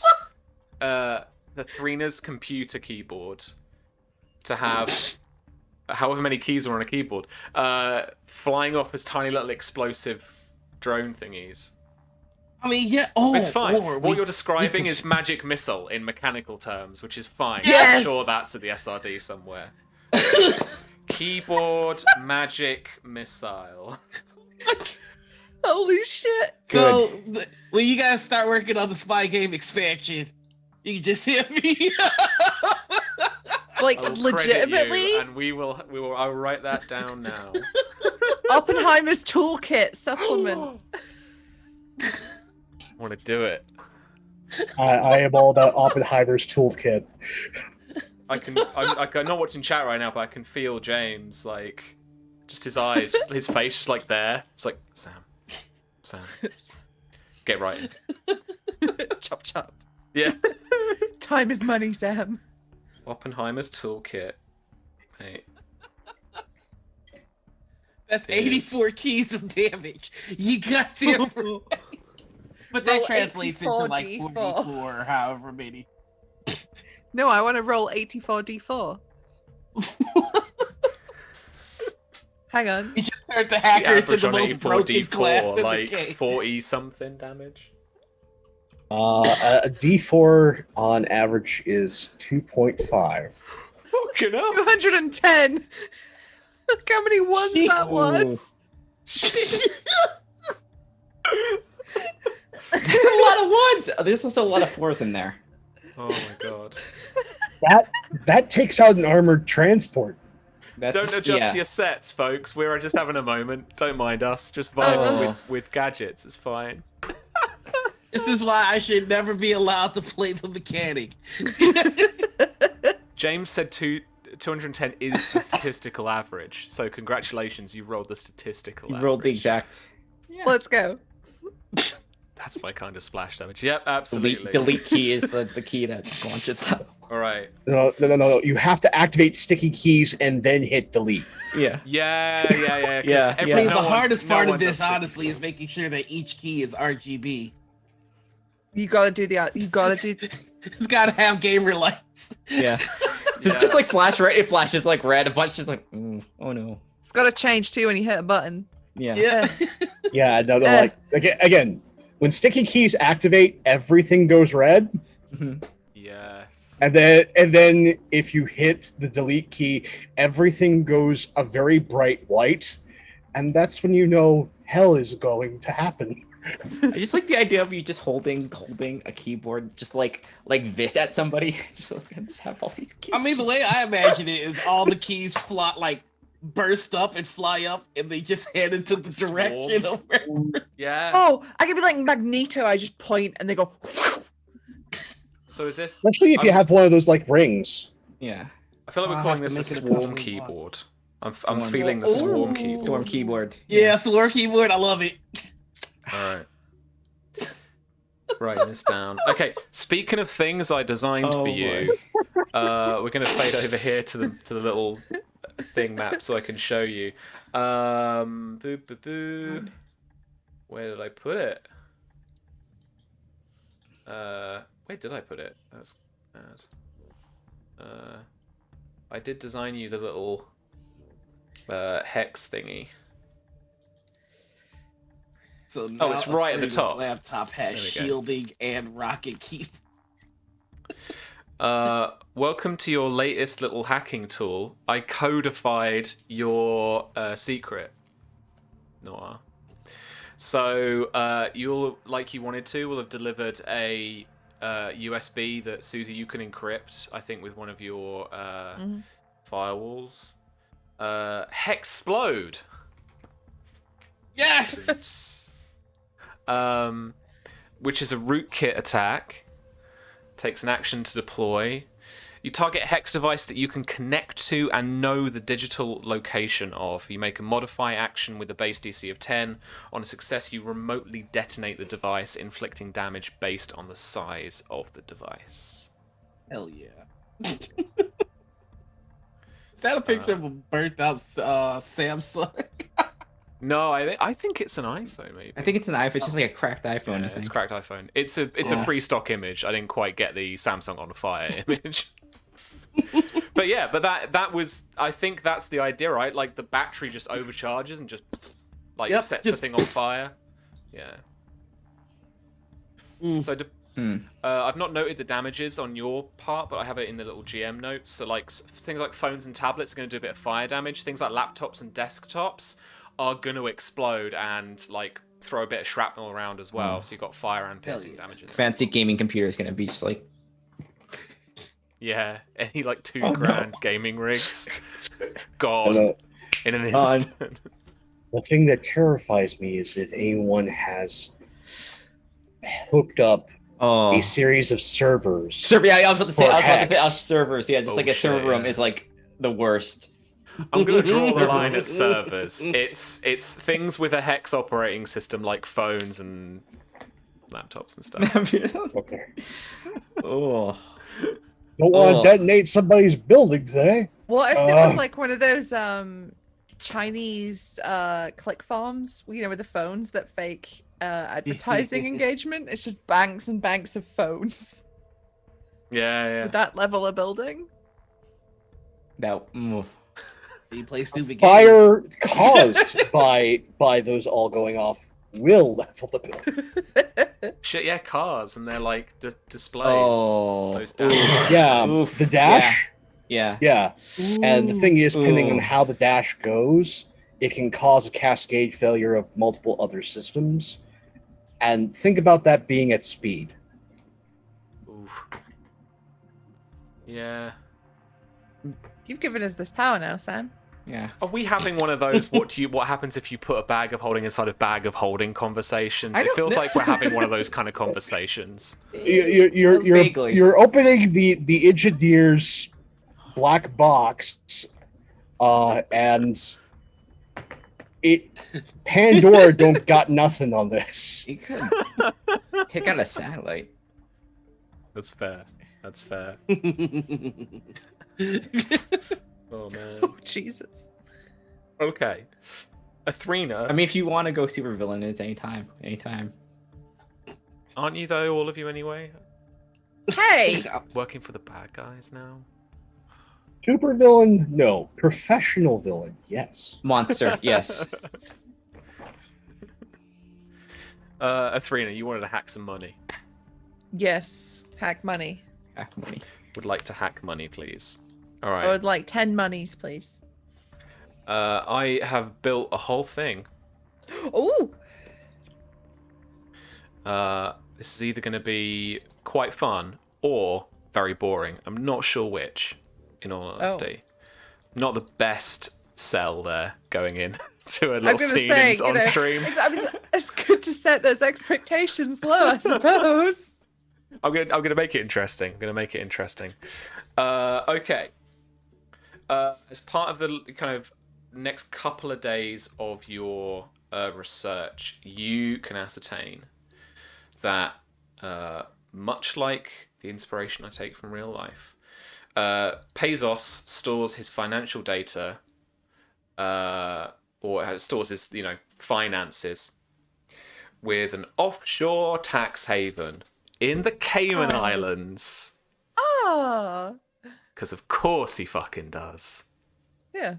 the Threena's computer keyboard to have however many keys are on a keyboard, flying off as tiny little explosive drone thingies? I mean, yeah. Oh, It's fine. or What we- you're describing we is magic missile in mechanical terms, which is fine. Yes! I'm sure that's at the SRD somewhere. Keyboard magic missile. Holy shit. So when you guys start working on the spy game expansion, you can just hit me. Like I will credit legitimately, you, and we will. I'll write that down now. Oppenheimer's toolkit supplement. Want to do it? I am all about Oppenheimer's toolkit. I'm not watching chat right now, but I can feel James, like, just his eyes, just his face, just like there. It's like, Sam, get right. Chop chop. Yeah. Time is money, Sam. Oppenheimer's toolkit, mate. That's It is. 84 keys of damage. You got to. But that Roll translates into like 84D4. 44 or however many. No, I want to roll 84d4. Hang on. You just turned the The hacker into average the on most broken class in the like game. 40 something damage. A D4 on average is 2.5. Fucking hell. 210. Look how many ones that was. There's a lot of ones. There's also a lot of fours in there. Oh my god. That takes out an armored transport. That's, Don't adjust yeah. your sets, folks. We're just having a moment. Don't mind us. Just vibing Oh. with gadgets. It's fine. This is why I should never be allowed to play the mechanic. James said 210 is the statistical average. So congratulations, you rolled the statistical You average. rolled the exact. Let's go. That's my kind of splash damage. Yep, absolutely. Delete key is the key that launches stuff. All right. No. You have to activate sticky keys and then hit delete. Yeah. Yeah. 'cause Yeah, I yeah. mean, no the one- hardest no part one of does this, sticky honestly, is keys. making sure that each key is RGB. You gotta do the. You gotta do. It's got to have gamer lights. Yeah. Just like flash red, it flashes like red. A bunch just like, oh no. It's got to change too when you hit a button. Yeah. Yeah. Yeah, no, like again, when sticky keys activate, everything goes red. Mhm. Yes. And then if you hit the delete key, everything goes a very bright white, and that's when you know hell is going to happen. I just like the idea of you just holding a keyboard just like this at somebody. Just have all these keys. I mean, the way I imagine it is all the keys fly, like burst up and fly up, and they just head into the Swarm. direction of where. Yeah. Oh, I could be like Magneto. I just point and they go. So is this? Especially if you have one of those like rings. Yeah. I feel like we're I'll calling have to this a make it a swarm custom keyboard. I'm Swarm. feeling the Ooh. swarm keyboard. Storm keyboard. Yeah, sword keyboard. I love it. All right. Writing this down. Okay. Speaking of things I designed Oh, for you, we're gonna fade over here to the little thing map so I can show you. Boo boo boo. Where did I put it? Where did I put it? That's bad. I did design you the little hex thingy. So now it's right at the Athena's top. Laptop has There we go. shielding and rocket key. Welcome to your latest little hacking tool. I codified your secret, Noah. So you'll, like you wanted to, will have delivered a USB that Susie you can encrypt. I think with one of your firewalls. Hexplode. Yeah. Which is a rootkit attack. Takes an action to deploy. You target a hex device that you can connect to and know the digital location of. You make a modify action with a base DC of 10. On a success, you remotely detonate the device, inflicting damage based on the size of the device. Hell yeah. Is that a picture of a burnt out Samsung? No, I think it's an iPhone, maybe. I think it's an iPhone. It's just like a cracked iPhone. I Yeah, think. it's cracked iPhone. It's a free stock image. I didn't quite get the Samsung on fire image. But yeah, but that was, I think that's the idea, right? Like the battery just overcharges and just like sets the thing on fire. Yeah. So I've not noted the damages on your part, but I have it in the little GM notes. So like things like phones and tablets are going to do a bit of fire damage. Things like laptops and desktops are going to explode and like throw a bit of shrapnel around as well. So you've got fire and piercing damage. Fancy gaming computer is gonna be just like. Yeah, any like $2 Oh, grand gaming rigs gone in an instant. The thing that terrifies me is if anyone has hooked up a series of servers. Yeah, I was about to say, Hex. servers. Yeah, just Oh, like a server shit, room yeah. is like the worst. I'm gonna draw the line at servers. It's things with a hex operating system like phones and laptops and stuff. Okay. Oh. Don't want Oh. to detonate somebody's buildings, eh? What if it was like one of those Chinese click farms, you know, with the phones that fake advertising engagement? It's just banks and banks of phones. Yeah. With that level of building. No. You play stupid games. Fire caused by those all going off will level the building. Shit, yeah, cars and they're like displays. Oh. Those damn- Yeah, Oof. the dash. Yeah. Yeah, and the thing is, depending on Ooh. how the dash goes, it can cause a cascade failure of multiple other systems. And think about that being at speed. Oof. Yeah. You've given us this power now, Sam. Yeah. Are we having one of those what happens if you put a bag of holding inside a bag of holding conversations? I It don't feels know. like we're having one of those kind of conversations. Vaguely. You're opening the engineer's black box, and Pandora don't got nothing on this. You could take out a satellite. That's fair. That's fair. Oh man. Oh, Jesus. Okay. Athrena. I mean, if you want to go super villain, it's anytime. Anytime. Aren't you though, all of you anyway? Hey! Working for the bad guys now? Super villain, no. Professional villain, yes. Monster, yes. Athrena, you wanted to hack some money. Yes, hack money. Hack money. Would like to hack money, please. All I right. would like 10 monies, please. I have built a whole thing. Oh, This is either going to be quite fun or very boring. I'm not sure which, in all honesty. Not the best sell there going in to a I'm little gonna scene say, on stream. it's good to set those expectations low, I suppose. I'm gonna make it interesting. Okay. As part of the kind of next couple of days of your research, you can ascertain that much like the inspiration I take from real life, Pezos stores his financial data, or stores his finances with an offshore tax haven in the Cayman Islands. Ah, Because of course he fucking does. yeah.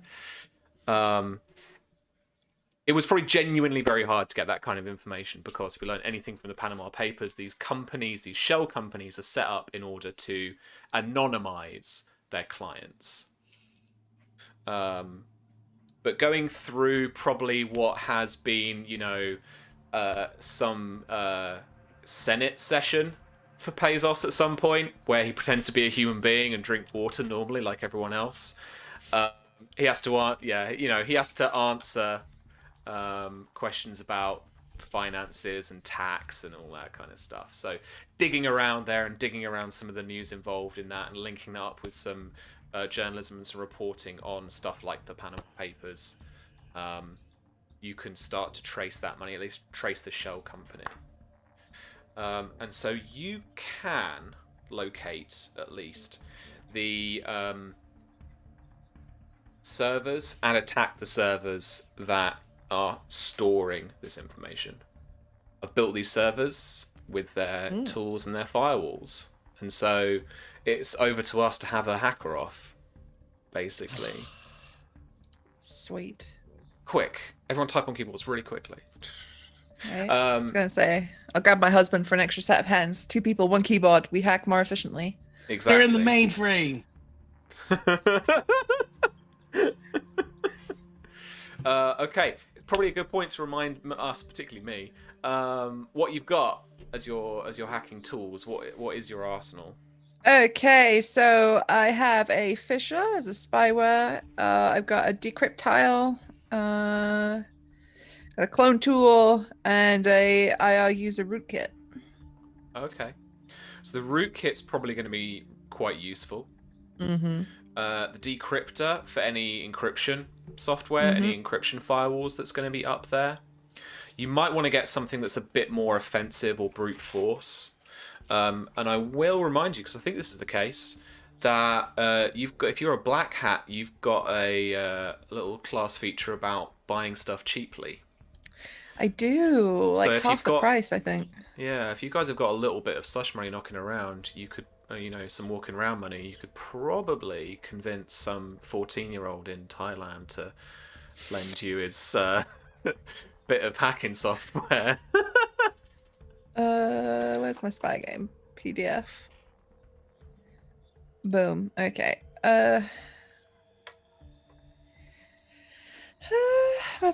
It was probably genuinely very hard to get that kind of information, because if we learn anything from the Panama Papers, these companies, these shell companies, are set up in order to anonymize their clients. But going through probably what has been, some Senate session for Pezos at some point, where he pretends to be a human being and drink water normally like everyone else. He has to, he has to answer questions about finances and tax and all that kind of stuff. So digging around there and digging around some of the news involved in that and linking that up with some journalism and some reporting on stuff like the Panama Papers, you can start to trace that money, at least trace the shell company. And so you can locate at least the servers and attack the servers that are storing this information. I've built these servers with their tools and their firewalls, and so it's over to us to have a hacker off, basically. Sweet. Quick, everyone type on keyboards really quickly. Right. I was gonna say, I'll grab my husband for an extra set of hands. 2 people, 1 keyboard. We hack more efficiently. Exactly. They're in the mainframe. Okay, it's probably a good point to remind us, particularly me, what you've got as your hacking tools. What is your arsenal? Okay, so I have a Fisher as a spyware. I've got a decrypt tile, a clone tool, and I'll use a rootkit. Okay, so the rootkit's probably going to be quite useful. Mm-hmm. The decryptor for any encryption software, any encryption firewalls that's going to be up there. You might want to get something that's a bit more offensive or brute force. And I will remind you, because I think this is the case, that if you're a black hat, you've got a little class feature about buying stuff cheaply. I do, So like if half you've the got- price, I think. Yeah, if you guys have got a little bit of slush money knocking around, you could, some walking around money, you could probably convince some 14-year-old in Thailand to lend you his bit of hacking software. Where's my spy game? PDF. Boom. Okay. Where's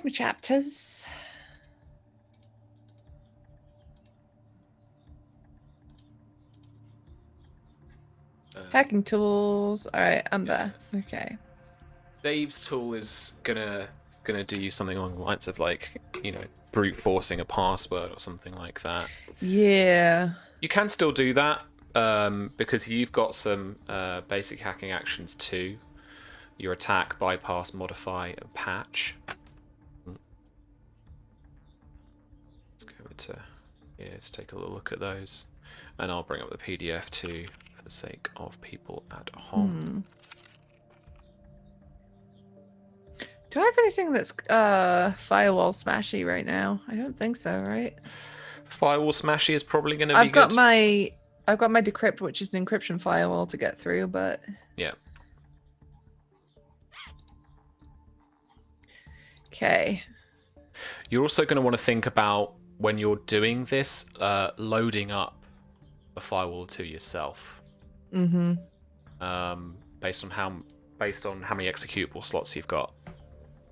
my chapters? Hacking tools. All right, I'm there. Okay. Dave's tool is gonna do you something along the lines of brute forcing a password or something like that. Yeah. You can still do that because you've got some basic hacking actions too. Your attack, bypass, modify, and patch. Let's go to let's take a little look at those, and I'll bring up the PDF too for the sake of people at home. Do I have anything that's firewall smashy right now? I don't think so, right? Firewall smashy is probably going to be good. I've got my decrypt, which is an encryption firewall to get through, but Yeah. Okay. You're also going to want to think about when you're doing this, loading up a firewall to yourself. Mm-hmm. Based on how many executable slots you've got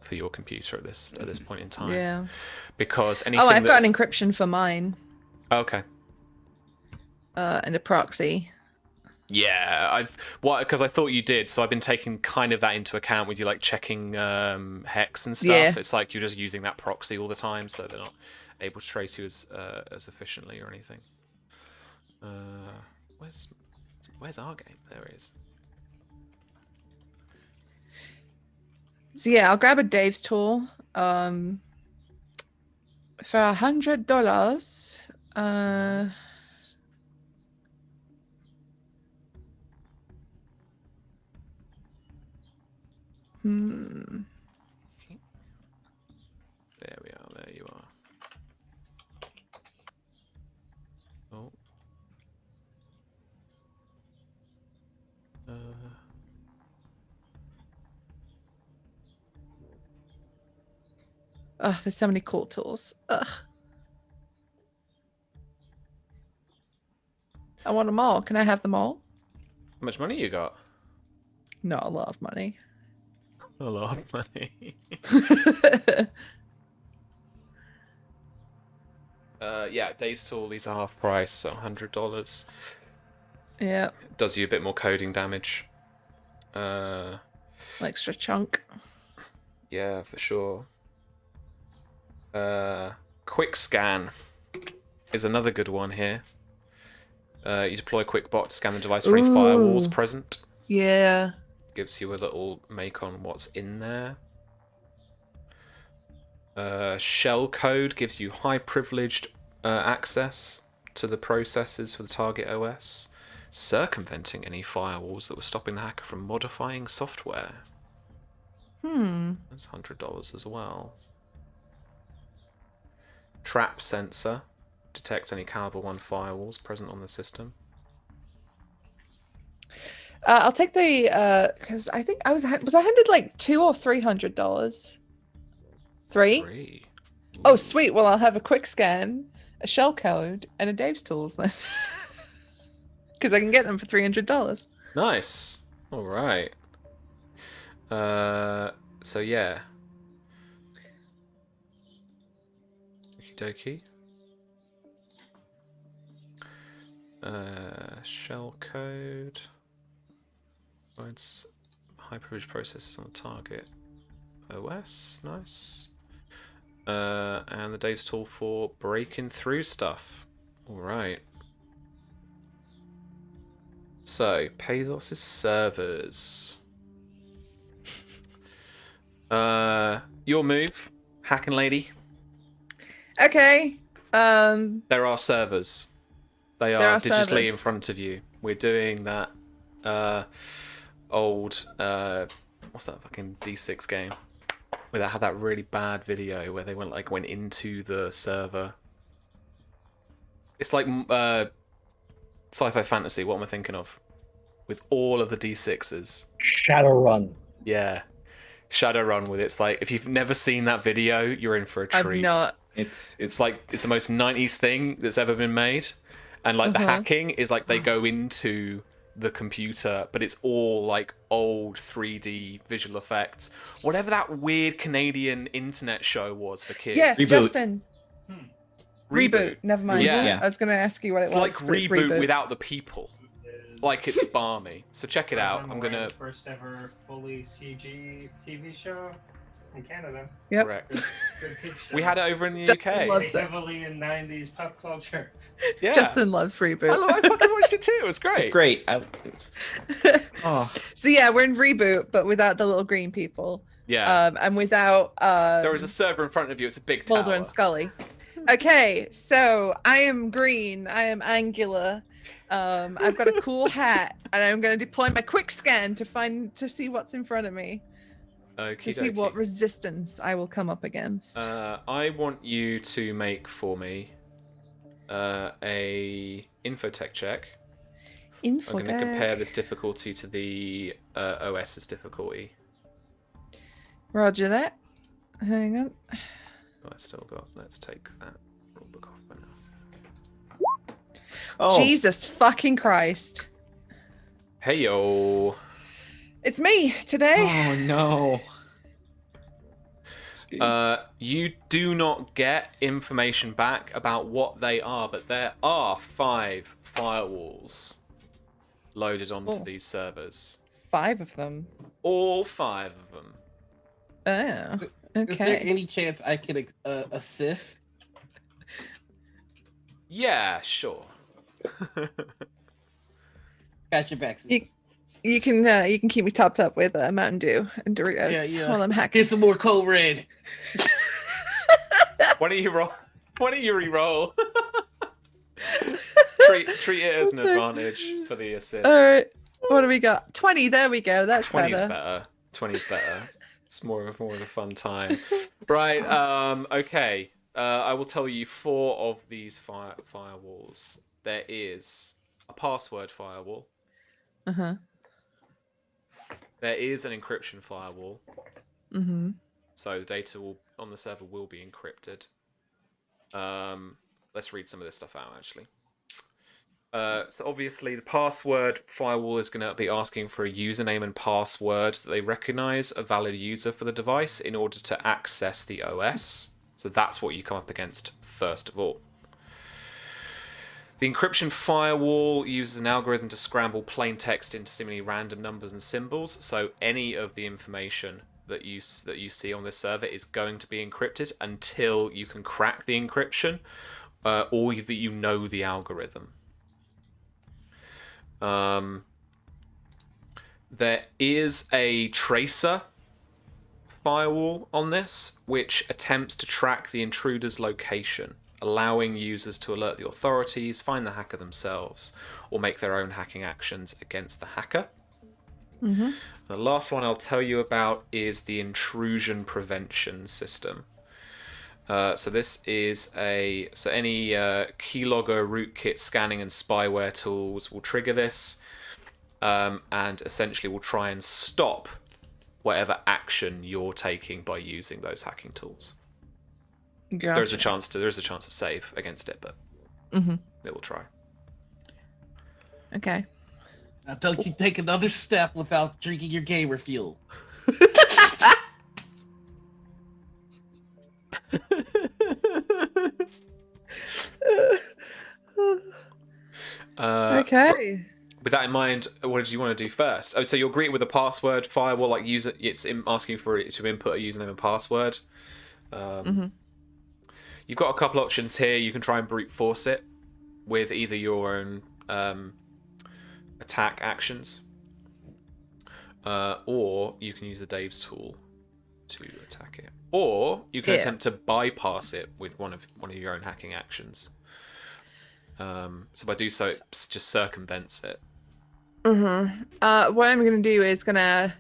for your computer at this point in time. Yeah. Because anything. Oh, I've got an encryption for mine. Okay. And a proxy. Yeah, because I thought you did, so I've been taking kind of that into account with you, like checking hex and stuff. Yeah. It's like you're just using that proxy all the time, so they're not able to trace you as efficiently or anything. Where's our game? There it is. So yeah, I'll grab a Dave's tool. For $100. There we are. There you are. Oh. Ugh, there's so many cool tools. Ugh. I want them all. Can I have them all? How much money you got? Not a lot of money. A lot of money. Yeah, Dave's tool, these are half price, so $100. Yeah. Does you a bit more coding damage. Extra chunk. Yeah, for sure. Quick scan is another good one here. You deploy QuickBot to scan the device for any firewalls present. Yeah. Gives you a little make on what's in there. Shell code gives you high privileged access to the processes for the target OS, circumventing any firewalls that were stopping the hacker from modifying software. That's $100 as well. Trap sensor detects any caliber 1 firewalls present on the system. I'll take the because I think I was handed like $200 or $300. Three? Oh, sweet. Well, I'll have a quick scan, a shell code, and a Dave's tools then, because I can get them for $300. Nice. All right. So yeah. Okie dokie. Shell code. Finds high privileged processes on the target OS. Nice. And the Dave's tool for breaking through stuff. All right. So Pazos' servers. Your move, hacking lady. Okay. There are servers. They are digitally servers. in front of you. We're doing that old what's that fucking D6 game where they had that really bad video where they went into the server. It's like sci-fi fantasy. What am I thinking of? With all of the D6s. Shadowrun. Yeah. Shadowrun with it's like if you've never seen that video, you're in for a treat. I've not. It's like it's the most 90s thing that's ever been made. And like the hacking is like they go into the computer, but it's all like old 3D visual effects. Whatever that weird Canadian internet show was for kids. Yes, Reboot. Justin. Reboot. Never mind. Yeah. I was going to ask you what it It's was. like but it's reboot without the people. Like it's balmy. So check it out. I'm gonna. First ever fully CG TV show in Canada. Yep. Correct. Good kid show. We had it over in the Justin UK. loves it. heavily in 90s pop culture. Yeah. Justin loves Reboot. I fucking watched it too. It was great. It's great. Oh, So yeah, we're in Reboot, but without the little green people. Yeah. And without There is a server in front of you. It's a big tower. Mulder and Scully. Okay, so I am green. I am angular. I've got a cool hat, and I'm going to deploy my quick scan to see what's in front of me, to see what resistance I will come up against. I want you to make for me a infotech check. I'm going to compare this difficulty to the OS's difficulty. Roger that. Hang on. Oh, I still got. Let's take that rulebook off for now. Oh, Jesus fucking Christ. Hey yo. It's me today. oh no. You do not get information back about what they are, but there are 5 firewalls loaded onto Oh. these servers. 5 of them. All 5 of them. Oh. Is there Okay. any chance I could assist? Yeah, sure. Got your back. Steve. You can keep me topped up with Mountain Dew and Doritos Yeah. while I'm hacking. Here's some more Code Red. Why don't you roll? Why don't you re-roll? treat it as an advantage for the assist. All right. What do we got? 20. There we go. That's 20's better. better. 20's better. It's more of a fun time. Right. Okay. I will tell you 4 of these firewalls. There is a password firewall. Uh-huh. There is an encryption firewall. Mm-hmm. So the data on the server will be encrypted. Let's read some of this stuff out, actually. So obviously the password firewall is going to be asking for a username and password that they recognize a valid user for the device in order to access the OS. So that's what you come up against first of all. The encryption firewall uses an algorithm to scramble plain text into seemingly random numbers and symbols. So any of the information that you see on this server is going to be encrypted until you can crack the encryption, or that you know the algorithm. There is a tracer firewall on this, which attempts to track the intruder's location, allowing users to alert the authorities, find the hacker themselves, or make their own hacking actions against the hacker. Mm-hmm. The last one I'll tell you about is the intrusion prevention system. So this is any keylogger, rootkit, scanning, and spyware tools will trigger this, and essentially will try and stop whatever action you're taking by using those hacking tools. Gotcha. There is a chance to save against it, but Mm-hmm. it will try. Okay. Now don't you take another step without drinking your gamer fuel. Okay. With that in mind, what did you want to do first? Oh, so you'll greet it with a password firewall, like asking for it to input a username and password. Mm-hmm. You've got a couple options here. You can try and brute force it with either your own attack actions, or you can use the Dave's tool to attack it, or you can attempt to bypass it with one of your own hacking actions. So by do so, it just circumvents it. Mm-hmm. What I'm going to do is going to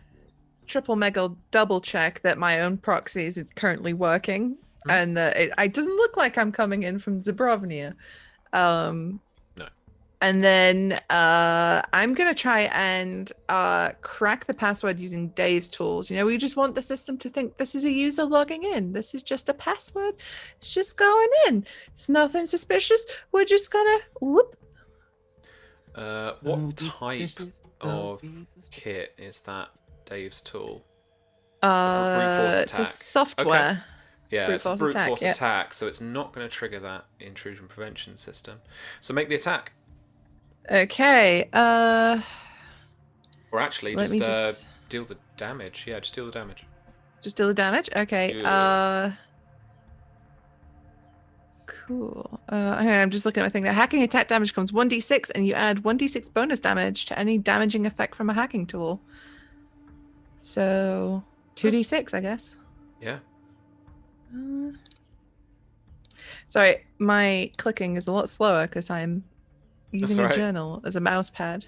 triple mega double check that my own proxies is currently working, and that it doesn't look like I'm coming in from Zabrovnia. No. And then I'm going to try and crack the password using Dave's tools. You know, we just want the system to think this is a user logging in. This is just a password. It's just going in. It's nothing suspicious. We're just going to whoop. What type of kit is that Dave's tool? brute force It's a attack. software. Yeah, Brute it's a force brute attack, force yeah. attack, so it's not going to trigger that intrusion prevention system. So make the attack. Okay. Or actually, Let me just deal the damage. Yeah, just deal the damage. just deal the damage. Okay. Yeah. Cool. Okay, I'm just looking at my thing. The hacking attack damage comes 1d6, and you add 1d6 bonus damage to any damaging effect from a hacking tool. So 2d6, I guess. Yeah. Sorry, my clicking is a lot slower because I'm using alright. a journal as a mouse pad.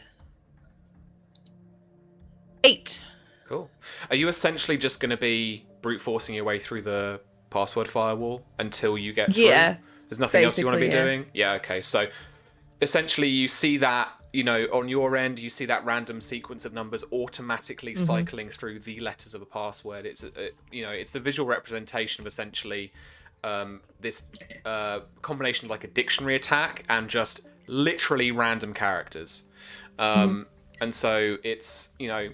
8. Cool. Are you essentially just going to be brute forcing your way through the password firewall until you get through? Yeah. There's nothing else you want to be basically, yeah. doing? Yeah, okay. So essentially you see that you know, on your end, you see that random sequence of numbers automatically cycling through the letters of a password. It's you know, it's the visual representation of essentially this combination of like a dictionary attack and just literally random characters. And so it's, you know,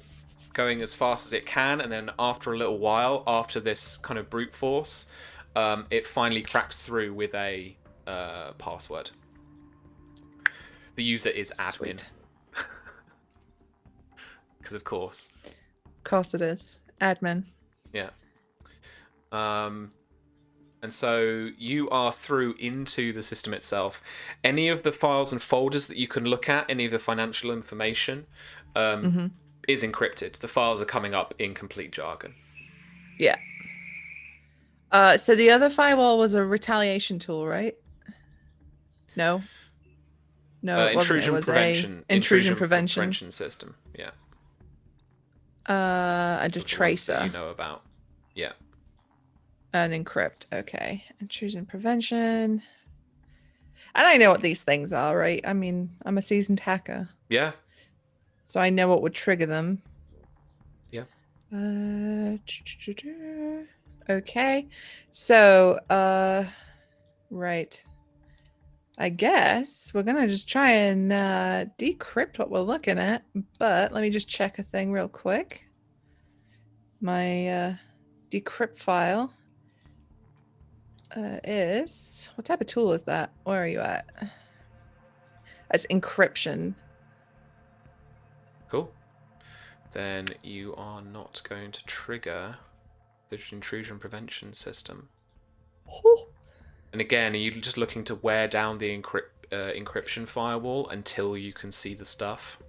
going as fast as it can, and then after a little while, after this kind of brute force, it finally cracks through with a password. The user is admin. Because of course. Of course it is. Admin. Yeah. And so you are through into the system itself. Any of the files and folders that you can look at, any of the financial information, is encrypted. The files are coming up in complete jargon. Yeah. So the other firewall was a retaliation tool, right? No. No, it wasn't. It Intrusion was prevention. intrusion prevention system. Yeah. And a The ones that tracer. you know about. Yeah. And encrypt. Okay. Intrusion prevention. And I know what these things are, right? I mean, I'm a seasoned hacker. Yeah. So I know what would trigger them. Yeah. Okay. So, right. I guess we're going to just try and decrypt what we're looking at. But let me just check a thing real quick. My decrypt file is... What type of tool is that? Where are you at? That's encryption. Cool. Then you are not going to trigger the intrusion prevention system. Oh. And again, are you just looking to wear down the encryption firewall until you can see the stuff?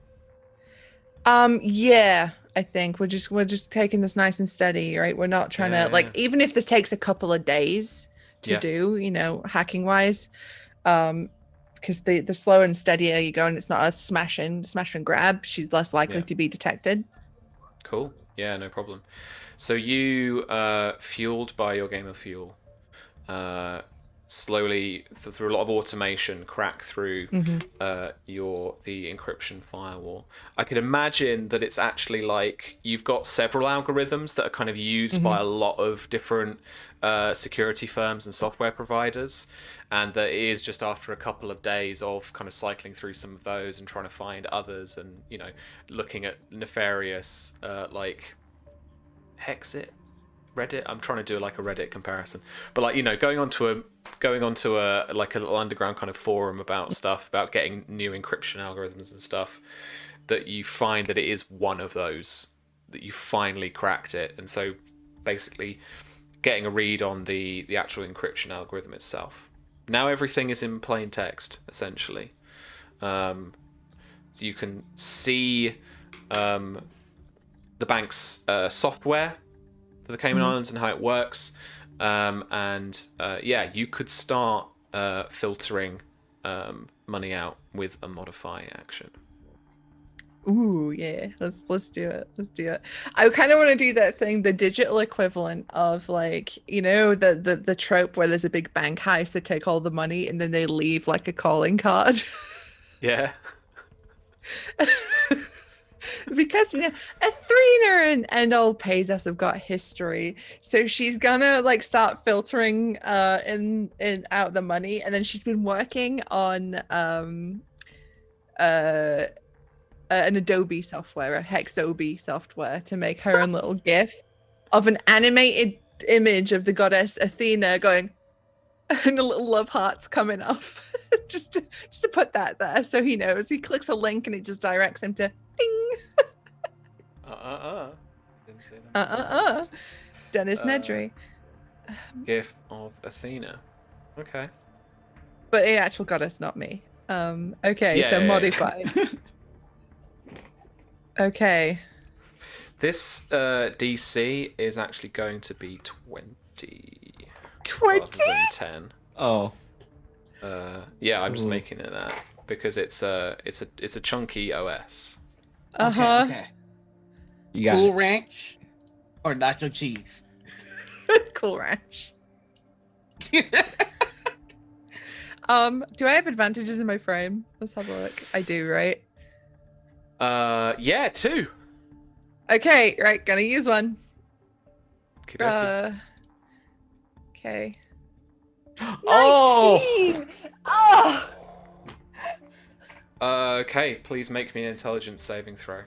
Yeah, I think we're just taking this nice and steady, right? We're not trying to like, even if this takes a couple of days to do, you know, hacking wise, because the slower and steadier you go, and it's not a smash and grab, she's less likely to be detected. Cool. Yeah, no problem. So you, fueled by your game of fuel, slowly through a lot of automation crack through the encryption firewall. I can imagine that it's actually like you've got several algorithms that are kind of used by a lot of different security firms and software providers, and that it is just after a couple of days of kind of cycling through some of those and trying to find others, and, you know, looking at nefarious like Hexit, Reddit. I'm trying to do like a Reddit comparison, but like, you know, going onto a like a little underground kind of forum about stuff, about getting new encryption algorithms and stuff, that you find that it is one of those, that you finally cracked it. And so basically getting a read on the actual encryption algorithm itself. Now everything is in plain text, essentially. So you can see the bank's software for the Cayman Islands and how it works, and you could start filtering money out with a modify action. Ooh, yeah. Let's do it. Let's do it. I kind of want to do that thing, the digital equivalent of, like, you know, the trope where there's a big bank heist, they take all the money and then they leave like a calling card. Yeah. Because, you know, Athrena and old Pazos have got history, so she's gonna like start filtering in out the money, and then she's been working on an Adobe software, a Hexobi software, to make her own little GIF of an animated image of the goddess Athena going, and a little love hearts coming off. just to put that there so he knows. He clicks a link and it just directs him to ding. Didn't say that. Dennis Nedry. GIF of Athena. Okay. But the actual goddess, not me. Okay, so modified. Okay. This DC is actually going to be 20. 20? Rather than 10. Oh. I'm just making it that because it's a chunky OS. Okay. You got Cool it. Ranch or nacho cheese? Cool Ranch. Do I have advantages in my frame? Let's have a look. I do, right? Yeah, 2. Okay, right, gonna use one. Okey-dokey. Okay. Oh! 19! Oh! Okay, please make me an intelligence saving throw.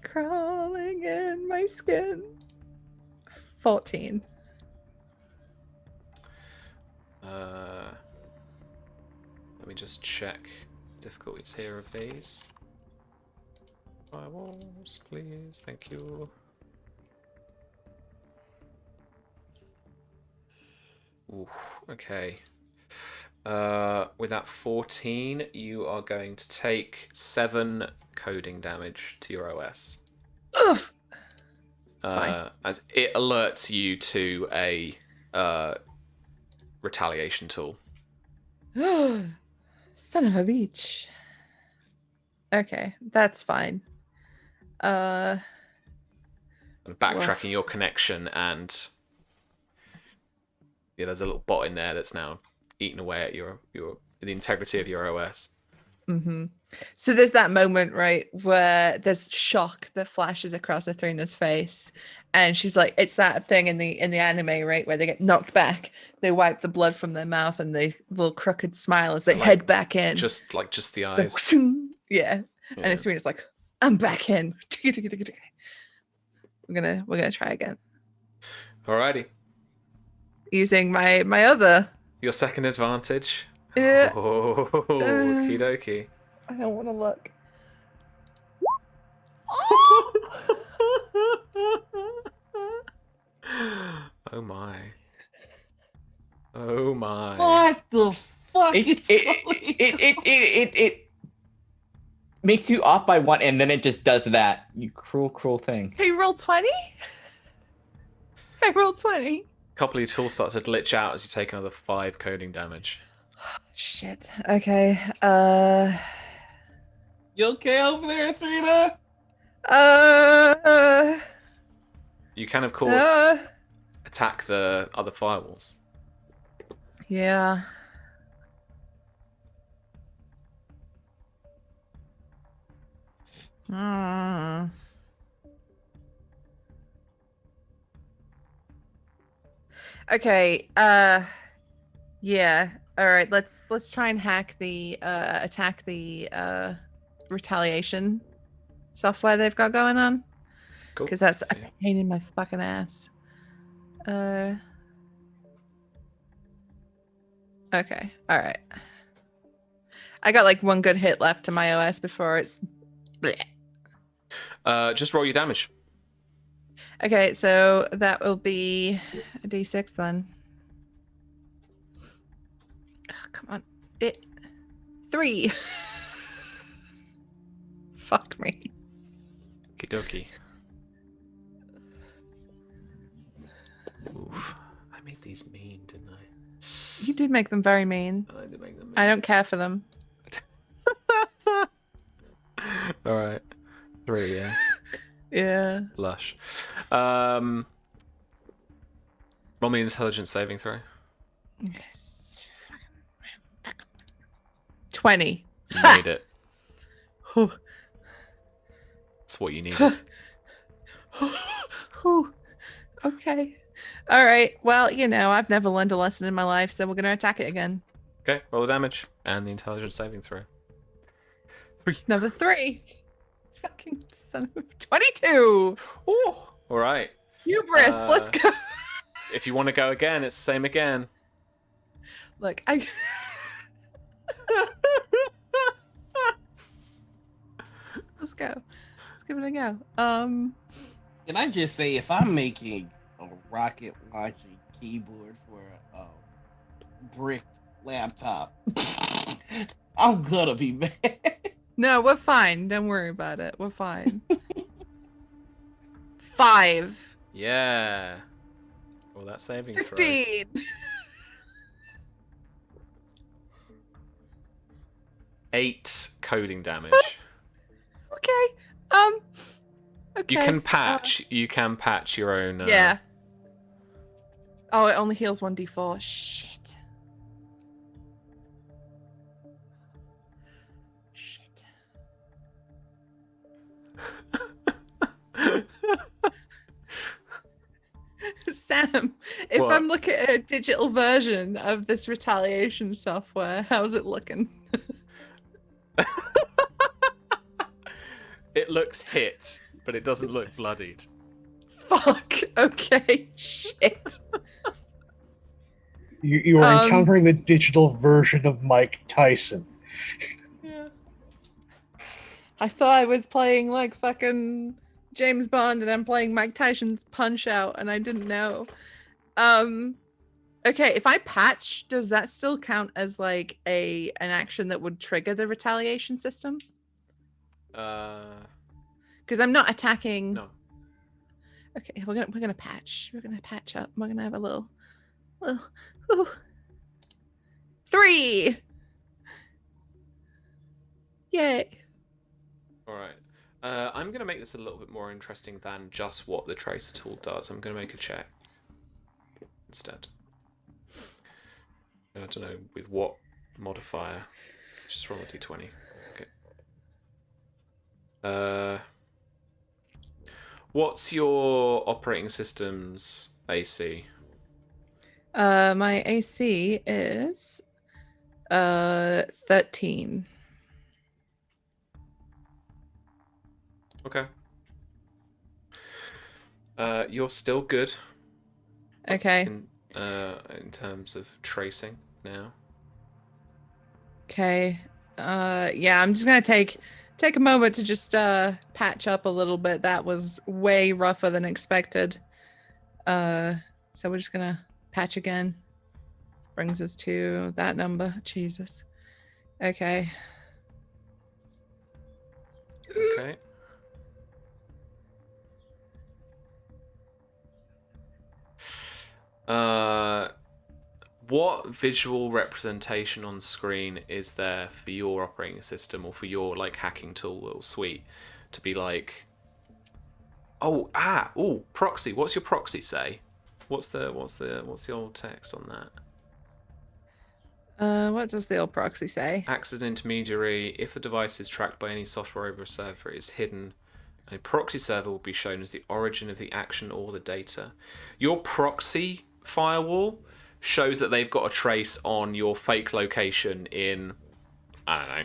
Crawling in my skin. 14. Let me just check difficulties here of these. Firewalls, please. Thank you. Ooh, okay. With that 14, you are going to take 7 coding damage to your OS. Ugh. It's fine. As it alerts you to a retaliation tool. Son of a bitch. Okay, that's fine. And backtracking Woof. your connection, and yeah, there's a little bot in there that's now eating away at your the integrity of your OS. Mm-hmm. So there's that moment, right, where there's shock that flashes across Athrina's face, and she's like, it's that thing in the anime, right, where they get knocked back, they wipe the blood from their mouth, and they little crooked smile as they Like, head back in. Just the The eyes. yeah. And Athrina's like, I'm back in. We're gonna try again. Alrighty. Using my other. Your second advantage. Yeah. Oh, okie dokie. I don't want to look. Oh my. Oh my. What the fuck It, is it makes you off by 1, and then it just does that. You cruel, cruel thing. Hey, roll 20? I rolled 20. A couple of your tools start to glitch out as you take another 5 coding damage. Shit. Okay. You okay over there, Athrina? You can, of course, attack the other firewalls. Yeah. Hmm. Okay. Yeah. All right. Let's try and hack the attack the retaliation software they've got going on, Cool. because that's a Yeah. pain in my fucking ass. Okay. All right. I got like 1 good hit left to my OS before it's. Blech. Just roll your damage. Okay, so that will be a d6 then. Oh, come on. 3. Fuck me. Okie dokie. Oof. I made these mean, didn't I? You did make them very mean. I did make them mean. I don't care for them. Alright. 3, yeah. Yeah. Lush. Roll me an intelligence saving throw. Yes. 20. You made it. That's what you needed. Okay. All right. Well, I've never learned a lesson in my life, so we're going to attack it again. Okay, roll the damage and the intelligence saving throw. 3. Another 3. Fucking son of 22. Oh, all right. Hubris. Let's go. If you want to go again, it's the same again. Look, let's go. Let's give it a go. Can I just say, if I'm making a rocket launching keyboard for a brick laptop, I'm gonna be mad. No, we're fine. Don't worry about it. We're fine. 5. Yeah. Well, that saving throw. 15. Eight coding damage. Okay. Okay. You can patch. You can patch your own. Yeah. Oh, it only heals 1d4. Shit. Sam, if What? I'm looking at a digital version of this retaliation software, how's it looking? It looks hit, but it doesn't look bloodied. Fuck. Okay. Shit. You are Um, encountering the digital version of Mike Tyson. Yeah. I thought I was playing like fucking James Bond and I'm playing Mike Tyson's Punch Out and I didn't know. Okay, if I patch, does that still count as like an action that would trigger the retaliation system? Because I'm not attacking. No. Okay, we're gonna patch. We're gonna patch up. We're gonna have a little ooh. 3. Yay. All right. I'm going to make this a little bit more interesting than just what the tracer tool does. I'm going to make a check instead. I don't know with what modifier. Just roll a d20. Okay. What's your operating system's AC? My AC is 13. Okay. You're still good Okay. in terms of tracing now. Okay. Yeah, I'm just gonna take a moment to just patch up a little bit. That was way rougher than expected. So we're just gonna patch again. Brings us to that number. Jesus. Okay. Okay. What visual representation on screen is there for your operating system or for your like hacking tool or suite to be like, proxy? What's your proxy say? What's the old text on that? What does the old proxy say? Acts as an intermediary. If the device is tracked by any software over a server, it is hidden. A proxy server will be shown as the origin of the action or the data. Your proxy firewall shows that they've got a trace on your fake location in, I don't know,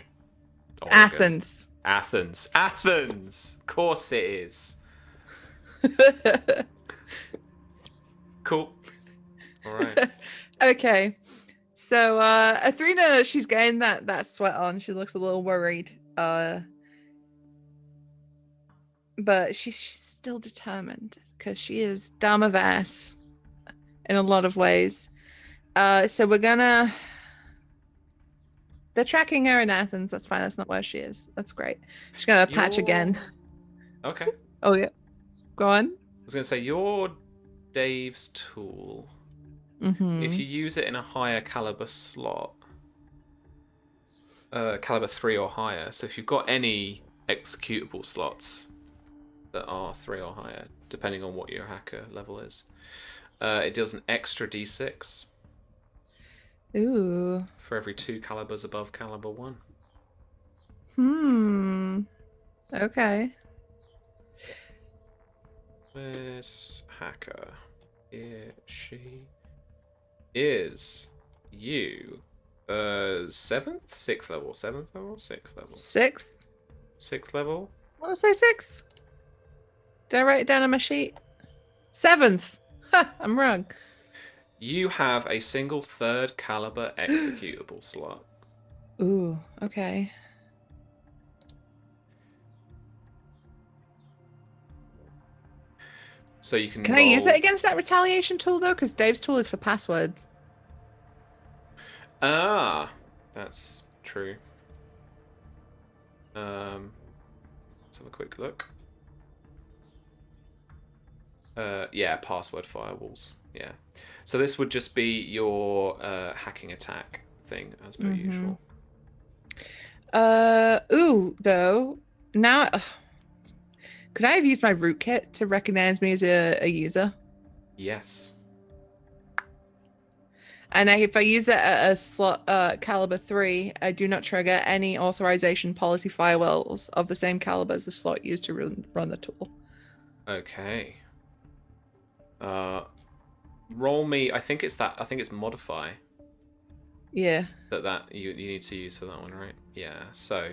Oregon. Athens. Of course it is. Cool. All right. Okay. So Athrena, she's getting that sweat on. She looks a little worried. But she's still determined because she is dumb of ass in a lot of ways. So we're gonna. They're tracking her in Athens. That's fine. That's not where she is. That's great. She's gonna patch again. Okay. Oh yeah. Go on. I was gonna say your Dave's tool. Mm-hmm. If you use it in a higher caliber slot, caliber 3 or higher. So if you've got any executable slots that are 3 or higher, depending on what your hacker level is, it deals an extra d6. Ooh. For every 2 calibers above caliber 1. Okay. Where's hacker? Here she is. You. 7th? 6th level. 7th level? 6th level. 6th? 6th level? I want to say 6th. Did I write it down on my sheet? 7th. Ha! I'm wrong. You have a single 3rd caliber executable slot. Ooh, okay. So you can Can I use it against that retaliation tool though? Because Dave's tool is for passwords. Ah, that's true. Let's have a quick look. Yeah, password firewalls. Yeah. So this would just be your hacking attack thing as per usual. Though now, could I have used my rootkit to recognize me as a user? Yes. And if I use that at a slot caliber 3, I do not trigger any authorization policy firewalls of the same caliber as the slot used to run the tool. Okay. roll me. I think it's that. I think it's modify Yeah. that you need to use for that one, right? Yeah. So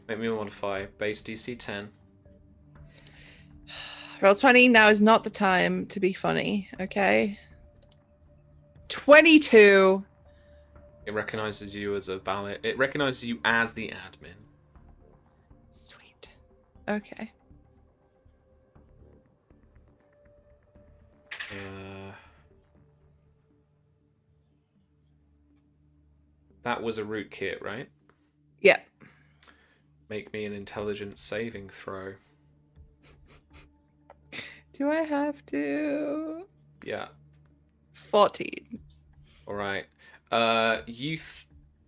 make me modify base DC 10. Roll 20. Now is not the time to be funny. Okay. 22. It recognizes you as a valet. It recognizes you as the admin. Sweet. Okay. That was a rootkit, right? Yeah. Make me an intelligence saving throw. Do I have to? Yeah. 14. All right. You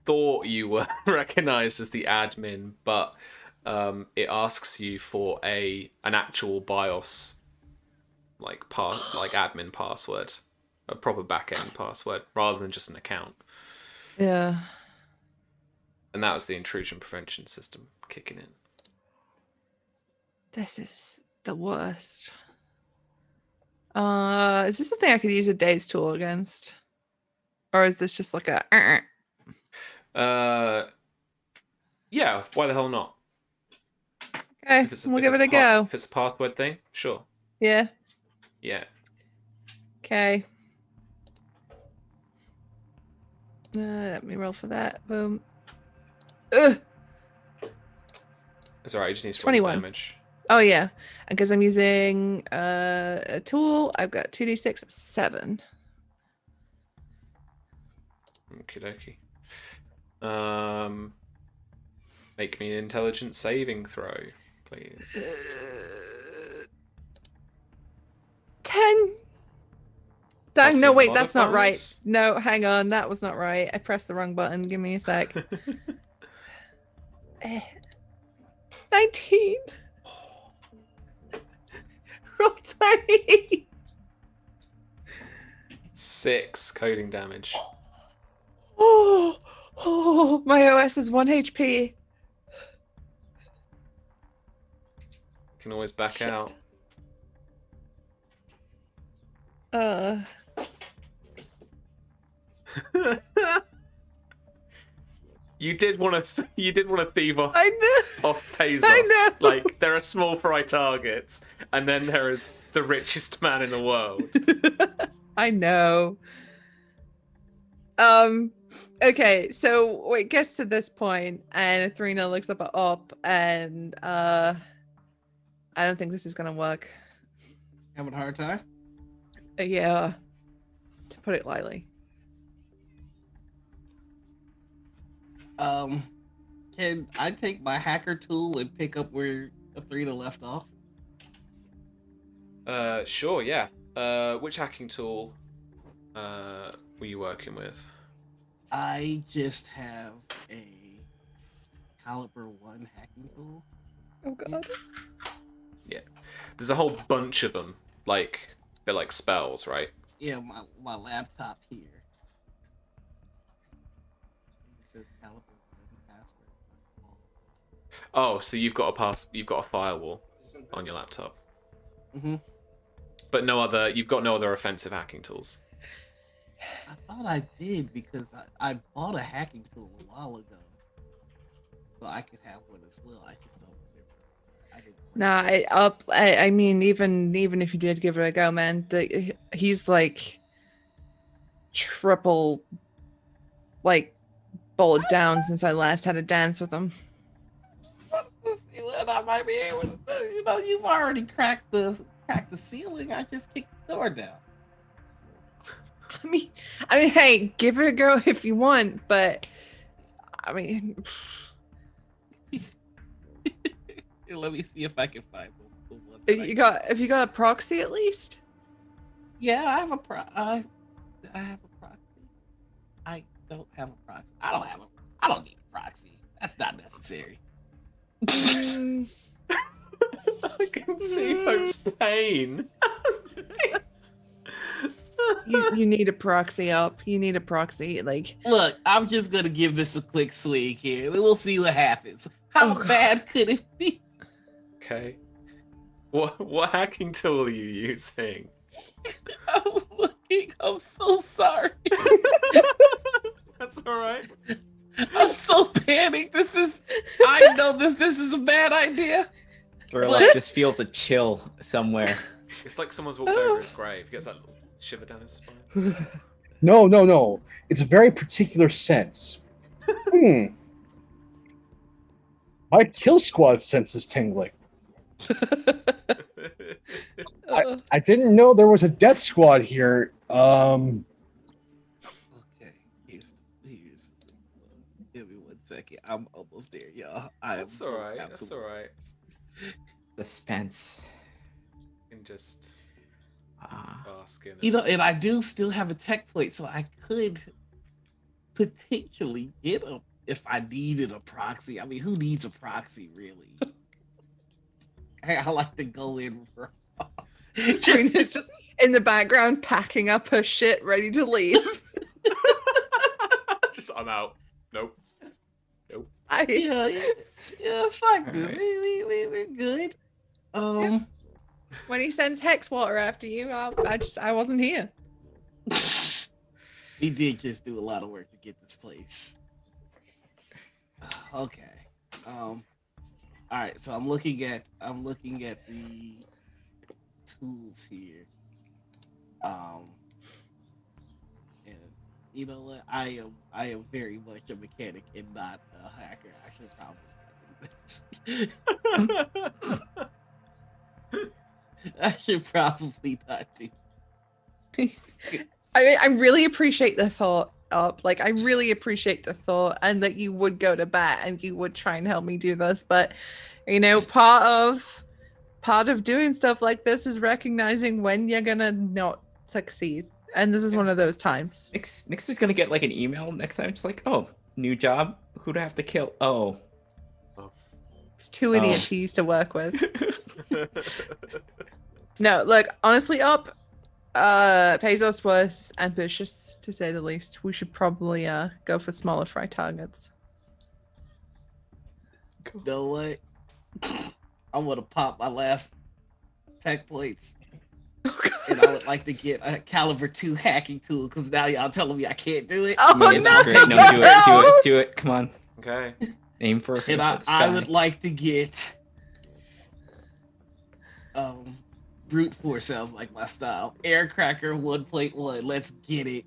thought you were recognized as the admin, but it asks you for an actual BIOS like admin password, a proper backend password, rather than just an account. Yeah. And that was the intrusion prevention system kicking in. This is the worst. Is this something I could use a Dave's tool against? Or is this just like a Yeah, why the hell not? Okay, we'll give it a go. If it's a password thing, sure. Yeah. Yeah. Okay. Let me roll for that. Boom. Ugh. It's alright, you just need to roll 21. damage. Oh yeah, because I'm using a tool. I've got 2d6, 7. Okie dokie. Make me an intelligence saving throw, please. 10. Plus No, your wait, that's not right. modifiers? No, hang on, that was not right. I pressed the wrong button. Give me a sec. 19. Roll 20. 6 coding damage. Oh, my OS is 1 HP. Can always back Shit. out. You did want to thieve off I know. off Pezos. I know. Like, there are small fry targets, and then there is the richest man in the world. I know. Okay, so it gets to this point, and Athrena looks up at Op, and I don't think this is gonna work. Having a hard time? Yeah, to put it lightly. Can I take my hacker tool and pick up where Athrena left off? Sure, yeah. Which hacking tool were you working with? I just have a caliber 1 hacking tool. Oh god. Yeah. There's a whole bunch of them. Like, they're like spells, right? Yeah, my laptop here. It says caliber 1 password. Oh, so you've got a firewall on your laptop. Mm-hmm. But you've got no other offensive hacking tools. I thought I did because I bought a hacking tool a while ago. So I could have one as well. I just don't remember. I didn't. Nah, I mean, even if you did give it a go, man, he's like triple, like, bullet down since I last had a dance with him. Let's see what I might be able to do. You know, you've already cracked the ceiling. I just kicked the door down. I mean, hey, give it a go if you want, but I mean, Here, let me see if I can find the one. that have you got a proxy at least? Yeah, I have a I have a proxy. I don't have a proxy. I don't need a proxy. That's not necessary. Mm, I can see Pope's pain. you need a proxy up. You need a proxy. Like, Look, I'm just gonna give this a quick swing here. We'll see what happens. How Oh, God. bad could it be? Okay. What hacking tool are you using? I'm so sorry. That's all right. I'm so panicked. I know this is a bad idea. Thorlock just feels a chill somewhere. It's like someone's walked over his grave. He gets that little shiver down his spine. No. It's a very particular sense. My kill squad sense is tingling. I didn't know there was a death squad here. Okay, here's give me 1 second. I'm almost there, y'all. That's all right. That's all right. Suspense. You can just bask in it. You know, and I do still have a tech plate, so I could potentially get them if I needed a proxy. I mean, who needs a proxy, really? I like to go in raw. Trina's just in the background packing up her shit, ready to leave. Just, I'm out. Nope. Yeah, fuck this. Alright. We're good. When he sends hex water after you, I wasn't here. He did just do a lot of work to get this place. Okay. All right, so I'm looking at the tools here. And you know what? I am very much a mechanic and not a hacker. I should probably not do this. I should probably not do. I mean, I really appreciate the thought up. Like, I really appreciate the thought, and that you would go to bat and you would try and help me do this. But you know, part of doing stuff like this is recognizing when you're gonna not succeed, and this is one of those times. Nix is gonna get like an email next time. It's like, oh, new job. Who do I have to kill? Oh. It's two idiots he used to work with. No, look, honestly, up. Pezos was ambitious, to say the least. We should probably go for smaller fry targets. You know what? I want to pop my last tech plates. And I would like to get a caliber 2 hacking tool because now y'all telling me I can't do it. Oh, Yes, no, great. No, do it. Come on. Okay. Aim for And the I sky. would like to get brute force sounds like my style. Aircracker 1.1. Let's get it.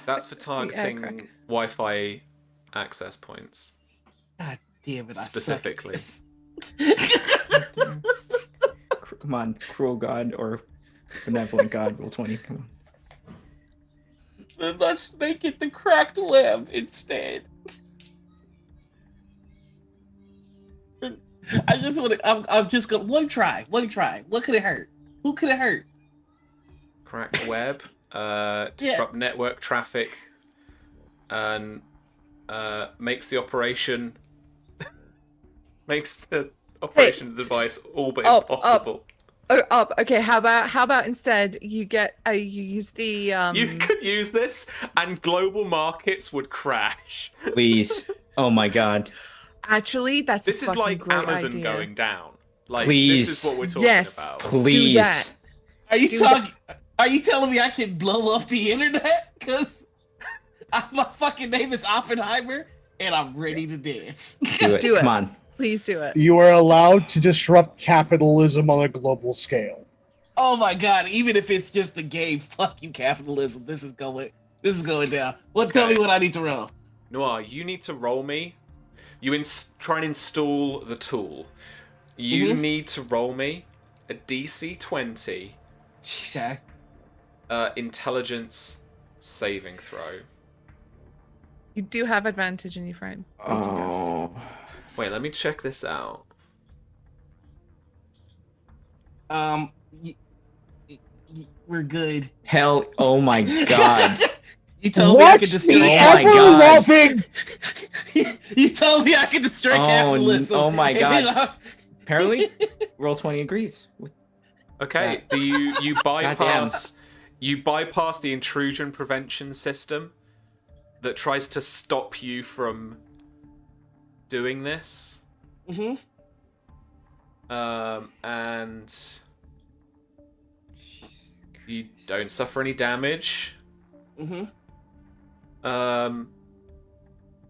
That's for targeting aircracker. Wi-Fi access points. God damn it! Specifically. I suck at this. Come on, cruel god or benevolent god. Roll 20. Come on. Then let's make it the cracked web instead. I just want to. I'm just gonna one try. What could it hurt? Who could it hurt? Cracked web. Disrupt network traffic. And makes the operation device all but impossible. Oh, up. Okay, how about instead you use the You could use this, and global markets would crash. Please. Oh my god. Actually, that's This a is fucking like great Amazon idea. going down. Like Please. this is what we're talking Yes. about. Please. Do that. Are you Do talking? Are you telling me I can blow up the internet? Because my fucking name is Oppenheimer, and I'm ready to dance. Do it. Do it. Come on. Please do it. You are allowed to disrupt capitalism on a global scale. Oh my god! Even if it's just a game, fuck you, capitalism. This is going down. Tell me what I need to roll. Noir, you need to roll me. You try and install the tool. You need to roll me a DC 20 Okay. intelligence saving throw. You do have advantage in your frame. Oh. Wait, let me check this out. We're good. Hell. Oh my god. You told me I could destroy. Oh my ever God. loving You told me I could destroy capitalism. Oh my And god. then I- Apparently, roll 20 agrees. Okay, you bypass the intrusion prevention system that tries to stop you from doing this. And you don't suffer any damage.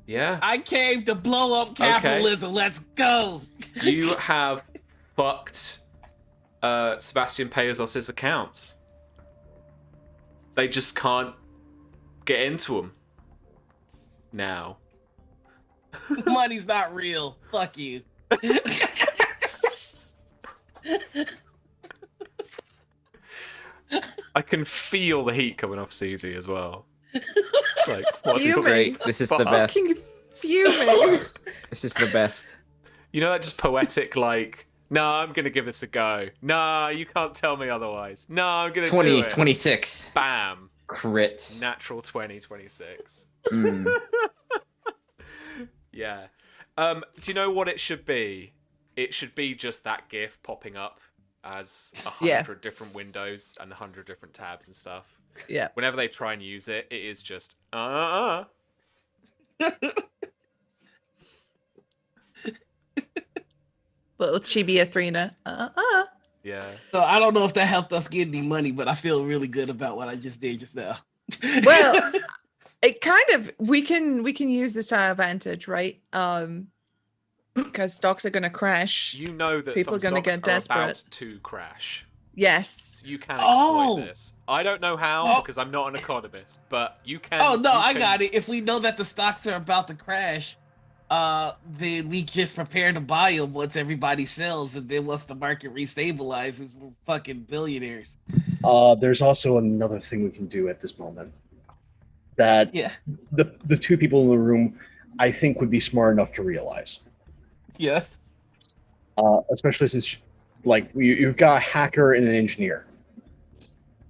Yeah. I came to blow up capitalism. Let's go. You have fucked Sebastian Payasos's accounts. They just can't get into them now. Money's not real. Fuck you. I can feel the heat coming off Susie as well. It's like, what Fuming. Great. This is the Fuck. best. Fucking fuming. This is the best. You know that just poetic, like, no, I'm gonna give this a go. No, you can't tell me otherwise. No, I'm gonna 20, do it. 26. Bam. Crit. Natural 20, 26. Mm. Yeah. Do you know what it should be? It should be just that GIF popping up as 100 different windows and 100 different tabs and stuff. Yeah. Whenever they try and use it, it is just Little chibi Athrena. Yeah. So I don't know if that helped us get any money, but I feel really good about what I just did just now. Well, it kind of we can use this to our advantage, right? Because stocks are gonna crash. You know that People some are gonna stocks get are desperate. about to crash. Yes. So you can exploit Oh. this. I don't know how Oh. because I'm not an economist, but you can. Oh no, you I can- got it. If we know that the stocks are about to crash, then we just prepare to buy them once everybody sells, and then once the market restabilizes, we're fucking billionaires. There's also another thing we can do at this moment that Yeah, the two people in the room, I think, would be smart enough to realize. yeah. Especially since, like, you've got a hacker and an engineer,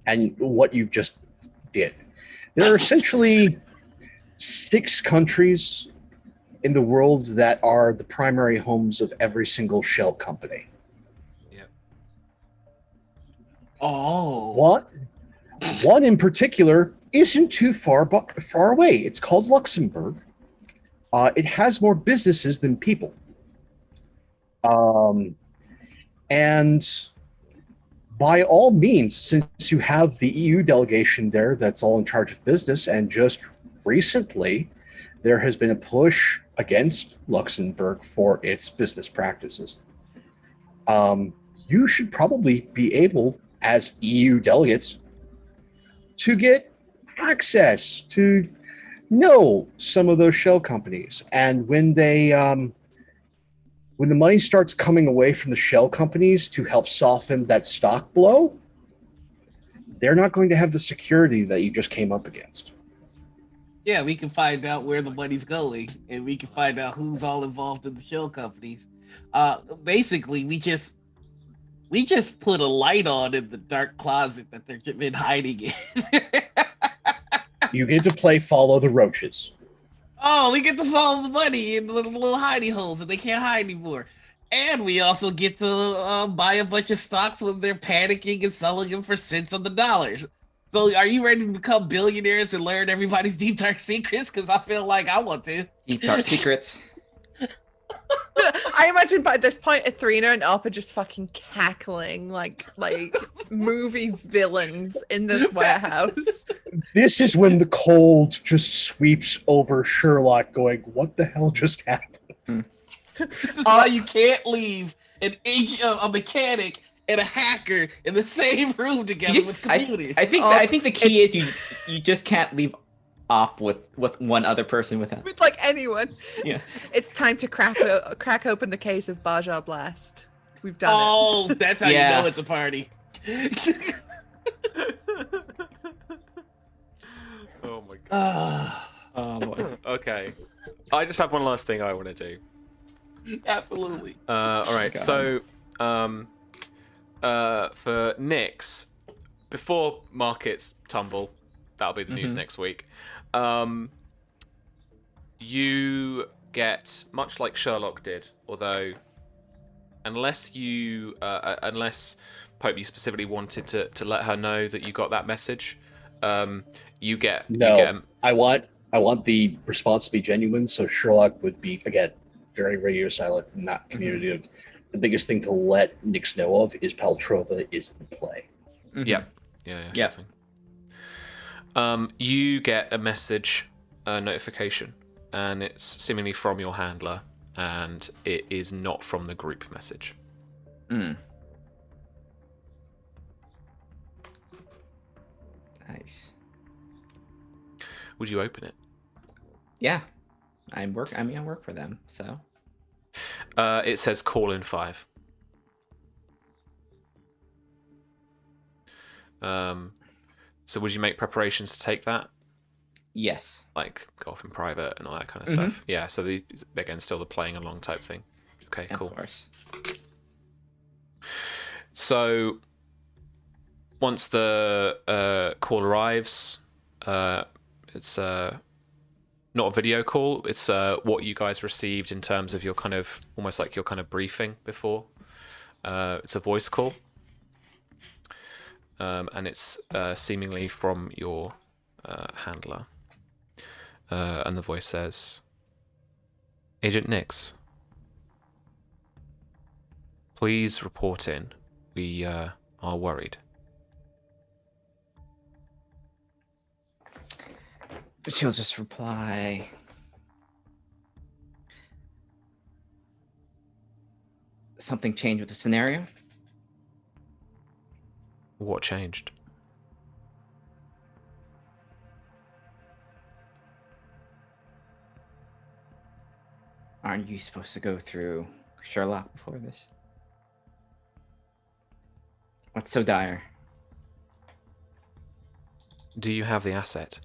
and what you just did. There are essentially 6 countries in the world that are the primary homes of every single shell company. Yep. Oh, One in particular isn't too far away. It's called Luxembourg. It has more businesses than people. And by all means, since you have the EU delegation there that's all in charge of business, and just recently there has been a push against Luxembourg for its business practices. You should probably be able, as EU delegates, to get access to know some of those shell companies. And when they when the money starts coming away from the shell companies to help soften that stock blow, they're not going to have the security that you just came up against. yeah. We can find out where the money's going, and we can find out who's all involved in the shell companies. Basically, we just put a light on in the dark closet that they've been hiding in. You get to play Follow the Roaches. Oh, we get to follow the money in the little hidey holes that they can't hide anymore. And we also get to buy a bunch of stocks when they're panicking and selling them for cents on the dollars. So are you ready to become billionaires and learn everybody's deep dark secrets? Because I feel like I want to. Deep dark secrets. I imagine by this point, Athrena and Up are just fucking cackling like movie villains in this warehouse. This is when the cold just sweeps over Sherlock, going, "What the hell just happened?" This is why you can't leave an a mechanic and a hacker in the same room together with computers. I think the key is you just can't leave off with one other person with that. With like anyone. Yeah. It's time to crack open the case of Baja Blast. We've done Oh, that's how Yeah. you know it's a party. Oh my god. Oh boy. Okay. I just have one last thing I want to do. Absolutely. All right. God. So, for Nyx, before markets tumble, that'll be the news next week. You get, much like Sherlock did, although unless Pope, you specifically wanted to let her know that you got that message, you get I want the response to be genuine, so Sherlock would be, again, very radio silent, not communicative. the biggest thing to let Nix know of is Paltrova is in play. Mhm. Yeah, Yeah. sure thing. You get a message, a notification, and it's seemingly from your handler, and it is not from the group message. Mm. Nice. Would you open it? Yeah. I work for them, so. It says call in 5. So would you make preparations to take that? Yes. Like go off in private and all that kind of Mhm. stuff? Yeah, so again, still the playing along type thing. Okay, cool. Of course. So once the call arrives, it's not a video call. It's what you guys received in terms of your kind of almost like your kind of briefing before. It's a voice call, and it's seemingly from your handler. And the voice says, "Agent Nix, please report in. We are worried." She'll just reply. Something changed with the scenario? What changed? Aren't you supposed to go through Sherlock before this? What's so dire? Do you have the asset?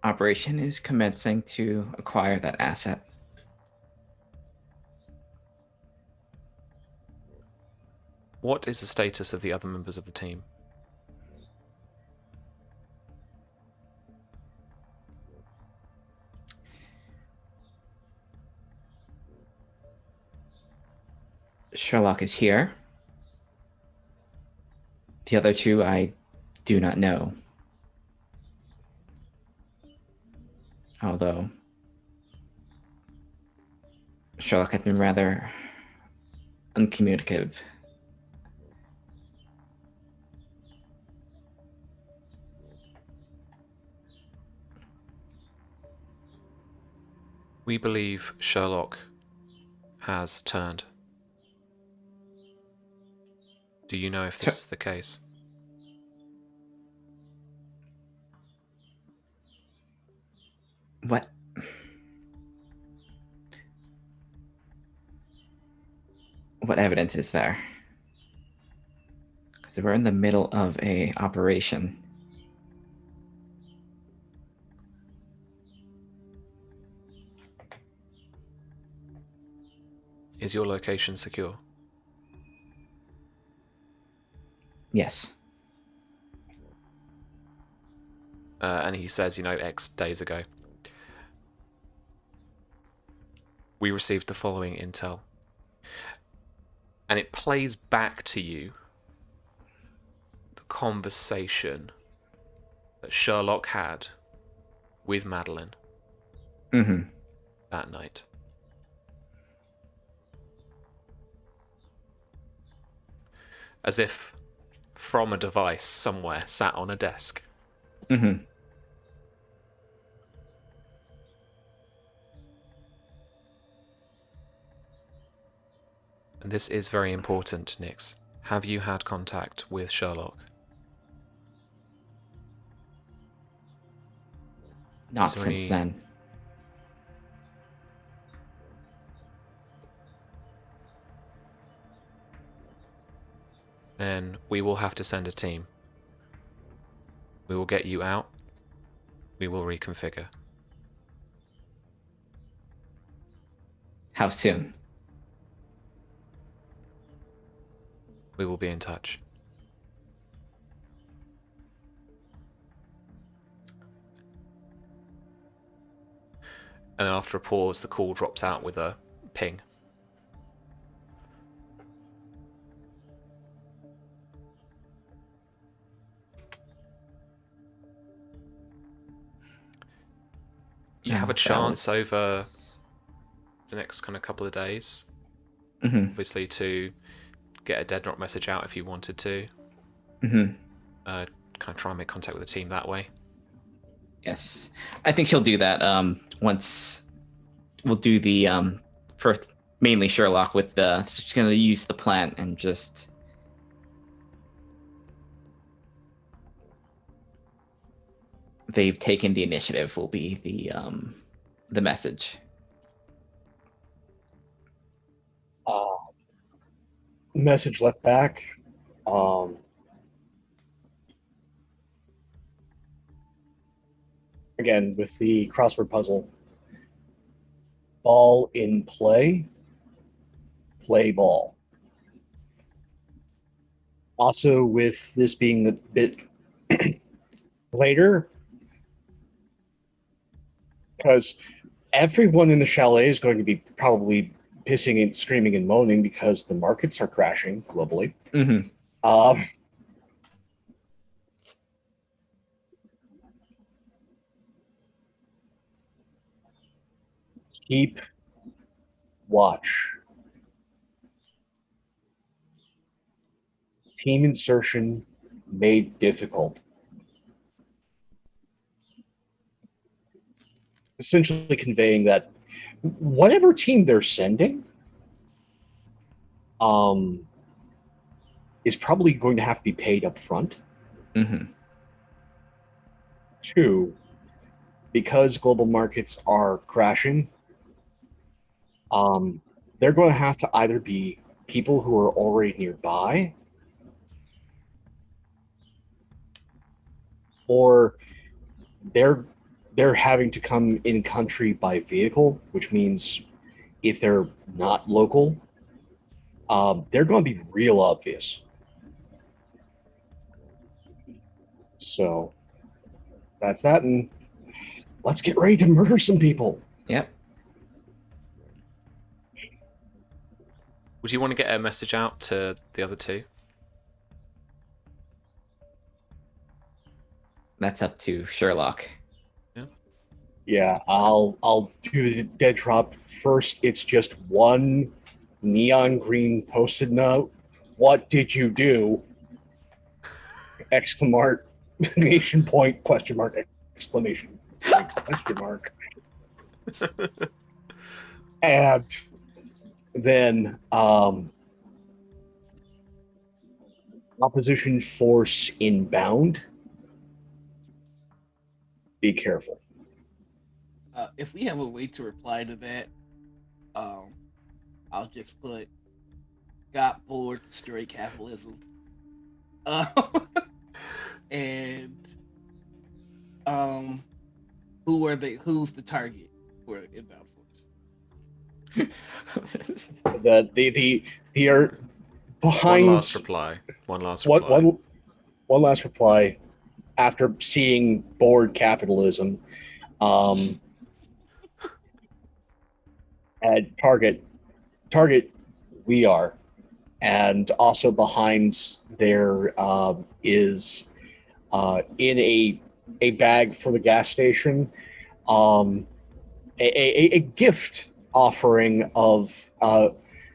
Operation is commencing to acquire that asset. What is the status of the other members of the team? Sherlock is here. The other two I do not know. Although Sherlock had been rather uncommunicative. We believe Sherlock has turned. Do you know if this is the case? What? What evidence is there? Because we're in the middle of a operation. Is your location secure? Yes. And he says, X days ago, we received the following intel. And it plays back to you the conversation that Sherlock had with Madeline Mm-hmm. that night. As if from a device somewhere sat on a desk. Mm-hmm. And this is very important, Nix. Have you had contact with Sherlock? Not Is there since any- then. Then we will have to send a team. We will get you out. We will reconfigure. How soon? We will be in touch. And then after a pause, the call drops out with a ping. You have a that chance was- over the next kind of couple of days, Mhm, obviously, to get a dead drop message out if you wanted to. mhm. Kind of try and make contact with the team that way. Yes, I think she'll do that. Once we'll do the first, mainly Sherlock with the. She's gonna use the plant and just. They've taken the initiative will be the message. Message left back. Again, with the crossword puzzle, ball in play, play ball. Also, with this being a bit later, because everyone in the chalet is going to be probably pissing and screaming and moaning because the markets are crashing globally. Mm-hmm. Keep watch. Team insertion made difficult. Essentially conveying that whatever team they're sending is probably going to have to be paid up front. Mm-hmm. 2, because global markets are crashing, they're going to have to either be people who are already nearby or they're having to come in country by vehicle, which means if they're not local, they're going to be real obvious. So that's that, and let's get ready to murder some people. Yep. Would you want to get a message out to the other two? That's up to Sherlock. Yeah, I'll do the dead drop first. It's just one neon green post-it note. What did you do? Exclamation point, question mark, exclamation point, question mark. And then opposition force inbound. Be careful. If we have a way to reply to that, I'll just put got bored, destroy capitalism. And who are they? Who's the target for inbound force? The are behind. One last reply. One last reply. One last reply after seeing bored capitalism. At target, we are, and also behind there is in a bag for the gas station, a gift offering of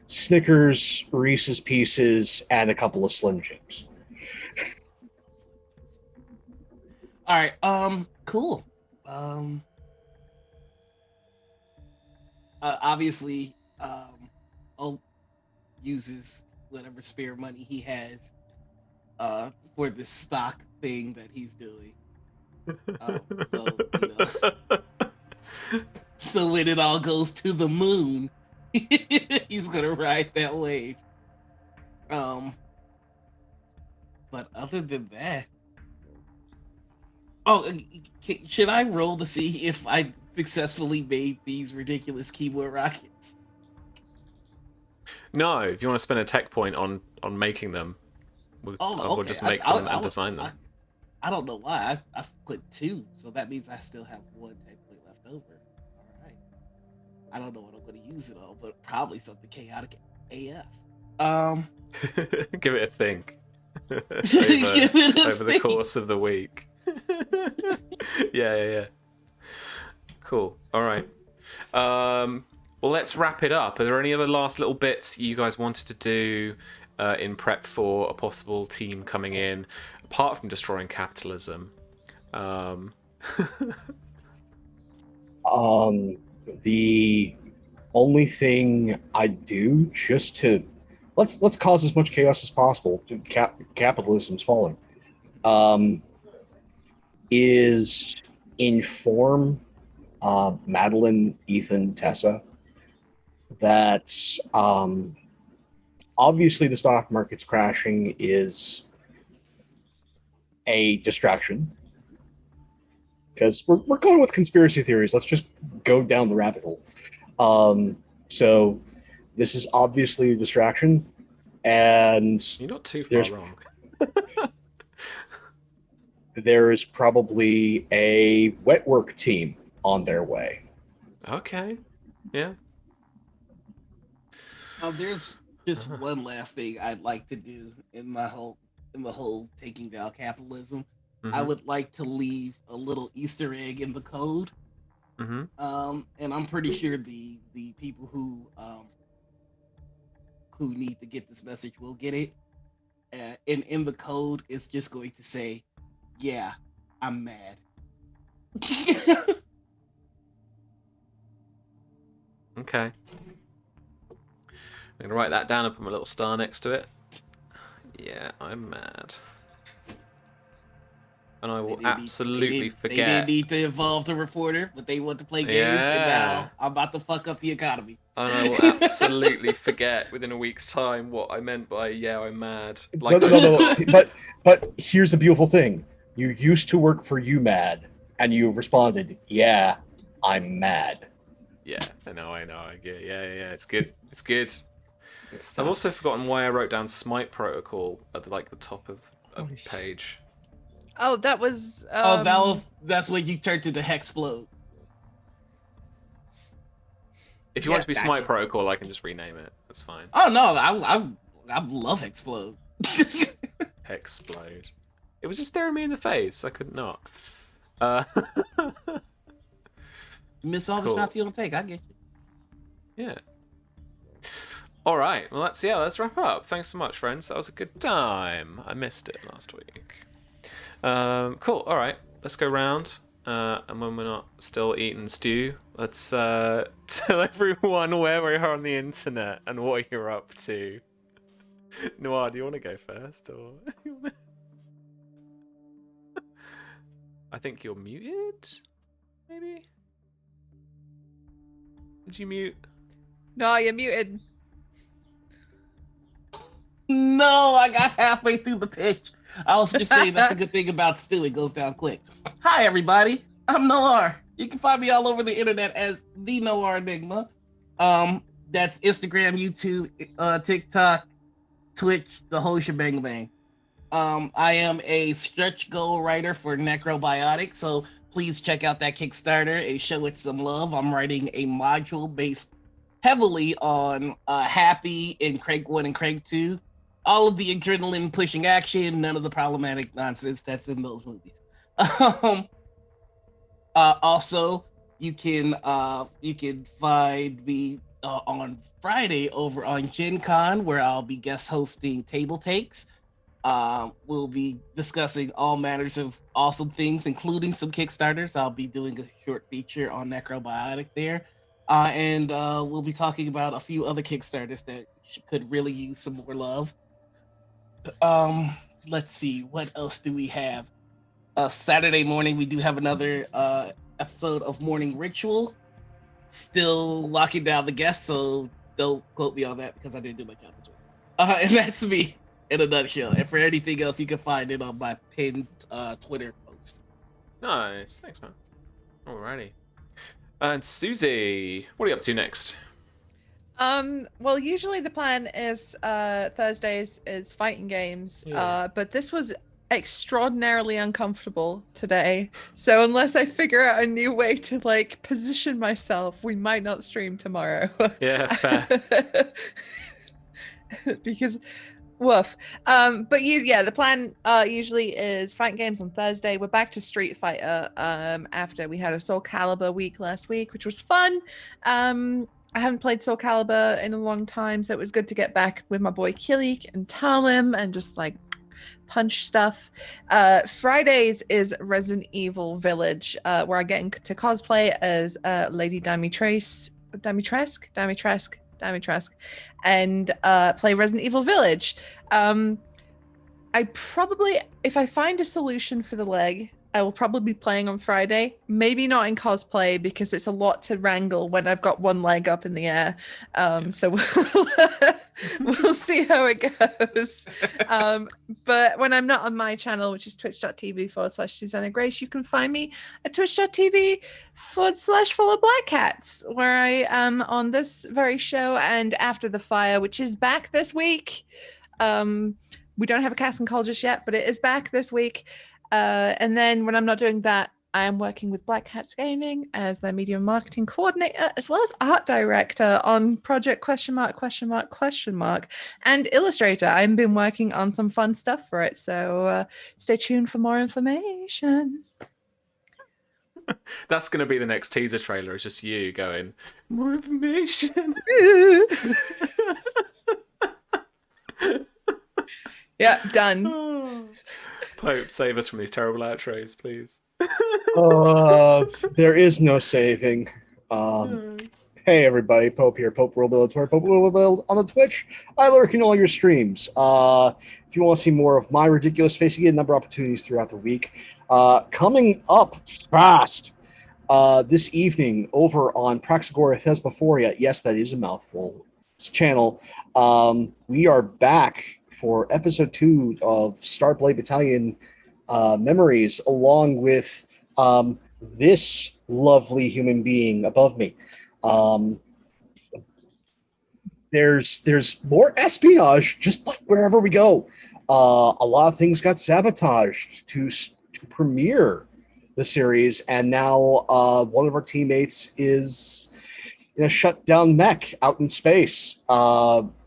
Snickers, Reese's Pieces, and a couple of Slim Jims. All right. Cool. Obviously, Oak uses whatever spare money he has for this stock thing that he's doing. So, you know, so when it all goes to the moon, he's gonna ride that wave. But other than that, should I roll to see if I successfully made these ridiculous keyboard rockets? No, if you want to spend a tech point on making them, we'll just make them and design them. I don't know why. I put 2, so that means I still have 1 tech point left over. All right. I don't know what I'm going to use it on, but probably something chaotic AF. Give it a think. Give it a over the think. course of the week. Yeah. Cool. All right. Well, let's wrap it up. Are there any other last little bits you guys wanted to do in prep for a possible team coming in, apart from destroying capitalism? The only thing I do just to let's cause as much chaos as possible. Capitalism's falling. Is inform Madeline, Ethan, Tessa that obviously the stock market's crashing is a distraction. Because we're going with conspiracy theories. Let's just go down the rabbit hole. So this is obviously a distraction, and You're not too far wrong. there is probably a wet work team on their way. Okay. Yeah. There's just one last thing I'd like to do in the whole taking down capitalism. I would like to leave a little Easter egg in the code. And I'm pretty sure the people who need to get this message will get it. And in the code, it's just going to say, "Yeah, I'm mad." Okay. I'm gonna write that down and put my little star next to it. Yeah, I'm mad. And I will absolutely forget. They didn't need to involve the reporter, but they want to play games, and now I'm about to fuck up the economy. And I will absolutely forget within a week's time what I meant by "yeah, I'm mad." Like, No. But here's the beautiful thing: you used to work for UMAD, and you responded, "Yeah, I'm mad." Yeah, I know. Yeah, it's good. It's good. It's I've also forgotten why I wrote down Smite Protocol at the top of a page. Oh, that was. That's when you turned to the HexCrawl. If you want it to be Smite Protocol, I can just rename it. That's fine. Oh no, I love HexCrawl. Hexplode. It was just staring me in the face. I could not. Miss all the shots you don't take. I get you. Yeah. All right. Well, let's wrap up. Thanks so much, friends. That was a good time. I missed it last week. Cool. All right. Let's go round. And when we're not still eating stew, let's tell everyone where we are on the internet and what you're up to. Noir, do you want to go first, or? I think you're muted. Maybe. Did you mute? No, you're muted. No, I got halfway through the pitch. I was just saying that's the good thing about Stu. It goes down quick. Hi, everybody. I'm Noir. You can find me all over the internet as the Noir Enigma. That's Instagram, YouTube, TikTok, Twitch, the whole shebang bang. I am a stretch goal writer for Necrobiotic, so please check out that Kickstarter and show it some love. I'm writing a module based heavily on Happy and Crank 1 and Crank 2. All of the adrenaline pushing action, none of the problematic nonsense that's in those movies. Also, you can find me on Friday over on Gen Con, where I'll be guest hosting Table Takes. We'll be discussing all manners of awesome things, including some Kickstarters. I'll be doing a short feature on Necrobiotic there. And we'll be talking about a few other Kickstarters that could really use some more love. Let's see, what else do we have? Saturday morning, we do have another episode of Morning Ritual. Still locking down the guests, so don't quote me on that because I didn't do my job as well. And that's me in a nutshell. And for anything else, you can find it on my pinned Twitter post. Nice. Thanks, man. Alrighty. And Susie, what are you up to next? Well, usually the plan is Thursdays is fighting games, but this was extraordinarily uncomfortable today. So unless I figure out a new way to position myself, we might not stream tomorrow. Yeah, fair. Because Woof. But the plan usually is fighting games on Thursday. We're back to Street Fighter after we had a Soul Calibur week last week, which was fun. I haven't played Soul Calibur in a long time, so it was good to get back with my boy Kilik and Talim and just like punch stuff. Fridays is Resident Evil Village, where I get to cosplay as Lady Dimitrescu, and play Resident Evil Village. I probably, if I find a solution for the leg, I will probably be playing on Friday. Maybe not in cosplay because it's a lot to wrangle when I've got one leg up in the air. So we'll see how it goes. But when I'm not on my channel, which is twitch.tv/Susanna Grace, you can find me at twitch.tv/Full of Black Cats, where I am on this very show and After the Fire, which is back this week. We don't have a casting call just yet, but it is back this week. And then when I'm not doing that, I am working with Black Cats Gaming as their media and marketing coordinator, as well as art director on project ? And illustrator. I've been working on some fun stuff for it, so stay tuned for more information. That's going to be the next teaser trailer. It's just you going, more information. Yeah, done. Pope, save us from these terrible outros, please. There is no saving. Hey everybody, Pope here, Pope World Build, Pope World Build on the Twitch. I lurk in all your streams. If you want to see more of my ridiculous face, you get a number of opportunities throughout the week. Coming up fast this evening over on Praxagora Thesbophoria. Yes, that is a mouthful. Channel. We are back for episode 2 of Starblade Battalion Memories, along with this lovely human being above me. There's more espionage just like wherever we go. A lot of things got sabotaged to premiere the series, and now one of our teammates is in a shut down mech out in space.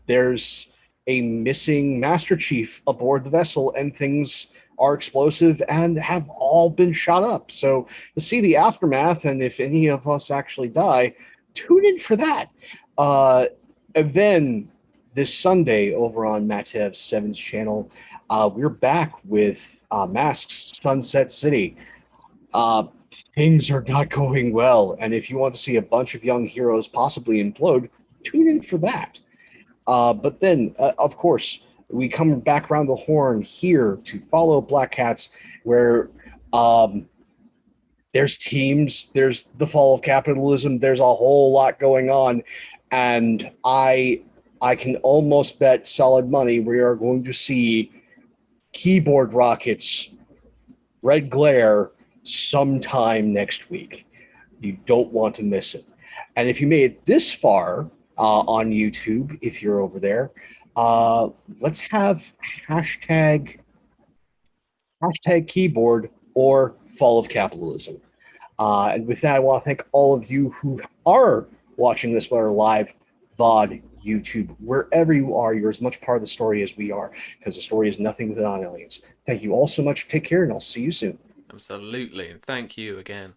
There's a missing Master Chief aboard the vessel, and things are explosive and have all been shot up. So to see the aftermath, and if any of us actually die, tune in for that. And then this Sunday over on Matev's Seven's channel, we're back with Masks Sunset City. Things are not going well, and if you want to see a bunch of young heroes possibly implode, tune in for that. But then, of course, we come back around the horn here to follow Black Cats, where there's teams, there's the fall of capitalism, there's a whole lot going on, and I can almost bet solid money we are going to see keyboard rockets, red glare, sometime next week. You don't want to miss it. And if you made it this far on YouTube, if you're over there, let's have hashtag keyboard or fall of capitalism. And with that, I want to thank all of you who are watching this, whether live, VOD, YouTube, wherever you are, you're as much part of the story as we are, because the story is nothing without aliens. Thank you all so much. Take care, and I'll see you soon. Absolutely, and thank you again.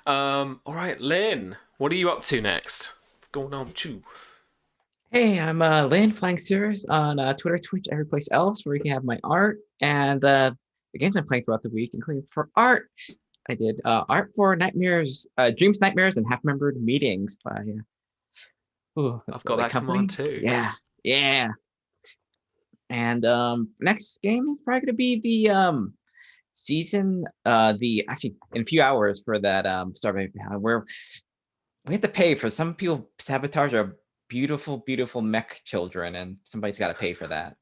All right, Lynn, what are you up to next? What's going on with you? Hey, I'm Lynn Flying Series on Twitter, Twitch, every place else where you can have my art and the games I'm playing throughout the week, including for art. I did art for Nightmares, Dreams, Nightmares, and Half-Remembered Meetings by. I've got that company too. Yeah. And next game is probably going to be the season. Actually in a few hours for that Starblade, where we have to pay for some people sabotage our beautiful mech children, and somebody's got to pay for that.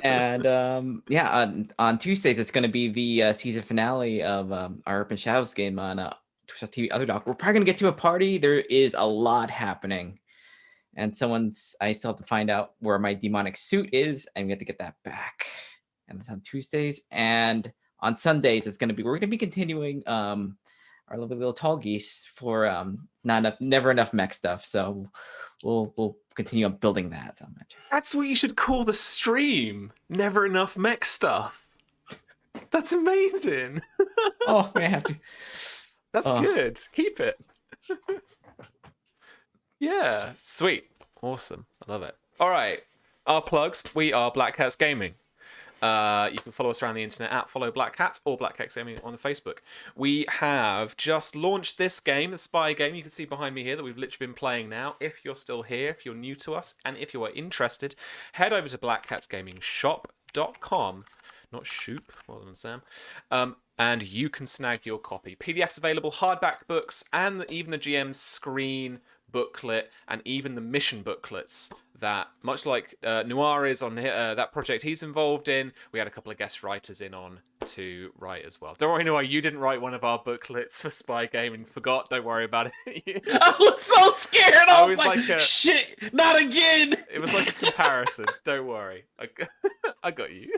And on Tuesdays it's going to be the season finale of our Urban Shadows game on Twitch TV Underdog. We're probably going to get to a party. There is a lot happening, and I still have to find out where my demonic suit is, and we have to get that back. And that's on Tuesdays. And on Sundays we're going to be continuing our lovely little tall geese for never enough mech stuff. So we'll continue on building that. That's what you should call the stream. Never enough mech stuff. That's amazing. Oh, may I have to? That's good. Keep it. Yeah, sweet, awesome. I love it. All right, our plugs. We are Black Cats Gaming. You can follow us around the internet at follow Black Cats or Black Cats Gaming on the Facebook. We have just launched this game, the spy game. You can see behind me here that we've literally been playing now. If you're still here, if you're new to us, and if you are interested, head over to blackcatsgamingshop.com. Not shoop, well done, Sam. And you can snag your copy. PDFs available, hardback books, and even the GM's screen booklet, and even the mission booklets that, much like Noir is on that project he's involved in, we had a couple of guest writers in on to write as well. Don't worry, Noir, you didn't write one of our booklets for Spy Game and forgot. Don't worry about it. I was so scared. I was like shit, not again. It was like a comparison. Don't worry. I got you.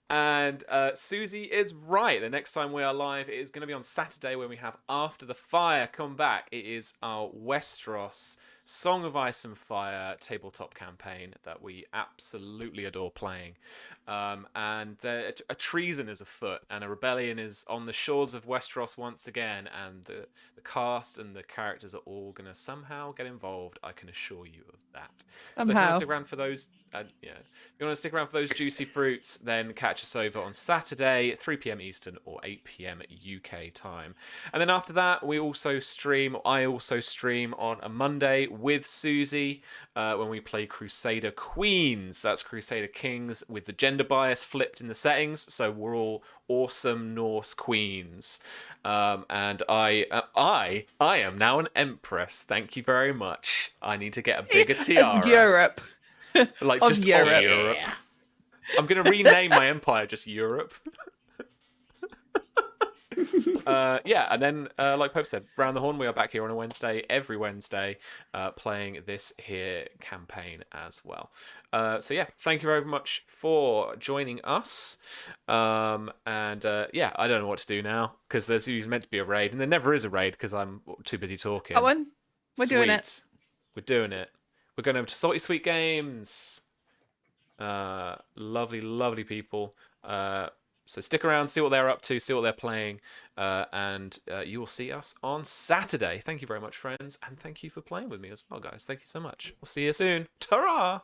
And Susie is right. The next time we are live, it is going to be on Saturday when we have After the Fire come back. It is our Westeros Song of Ice and Fire tabletop campaign that we absolutely adore playing. And a treason is afoot, and a rebellion is on the shores of Westeros once again, and the cast and the characters are all going to somehow get involved. I can assure you of that. So if you want to stick around for those, if you want to stick around for those juicy fruits, then catch us over on Saturday at 3 p.m. Eastern or 8 p.m. UK time. And then after that, I also stream on a Monday with Susie when we play Crusader Queens. That's Crusader Kings with the gender bias flipped in the settings, so we're all awesome Norse queens. And I am now an empress. Thank you very much. I need to get a bigger tiara. Of Europe. Like Of just Europe. of Europe. I'm gonna rename my empire just Europe. And then like Pope said, round the horn, we are back here on a Wednesday, every Wednesday, playing this here campaign as well. So yeah, thank you very much for joining us. I don't know what to do now because there's usually meant to be a raid, and there never is a raid because I'm too busy talking. Come on, we're doing it. We're doing it. We're going over to Salty Sweet Games. Lovely people. So stick around, see what they're up to, see what they're playing, and you will see us on Saturday. Thank you very much, friends, and thank you for playing with me as well, guys. Thank you so much. We'll see you soon. Ta-ra!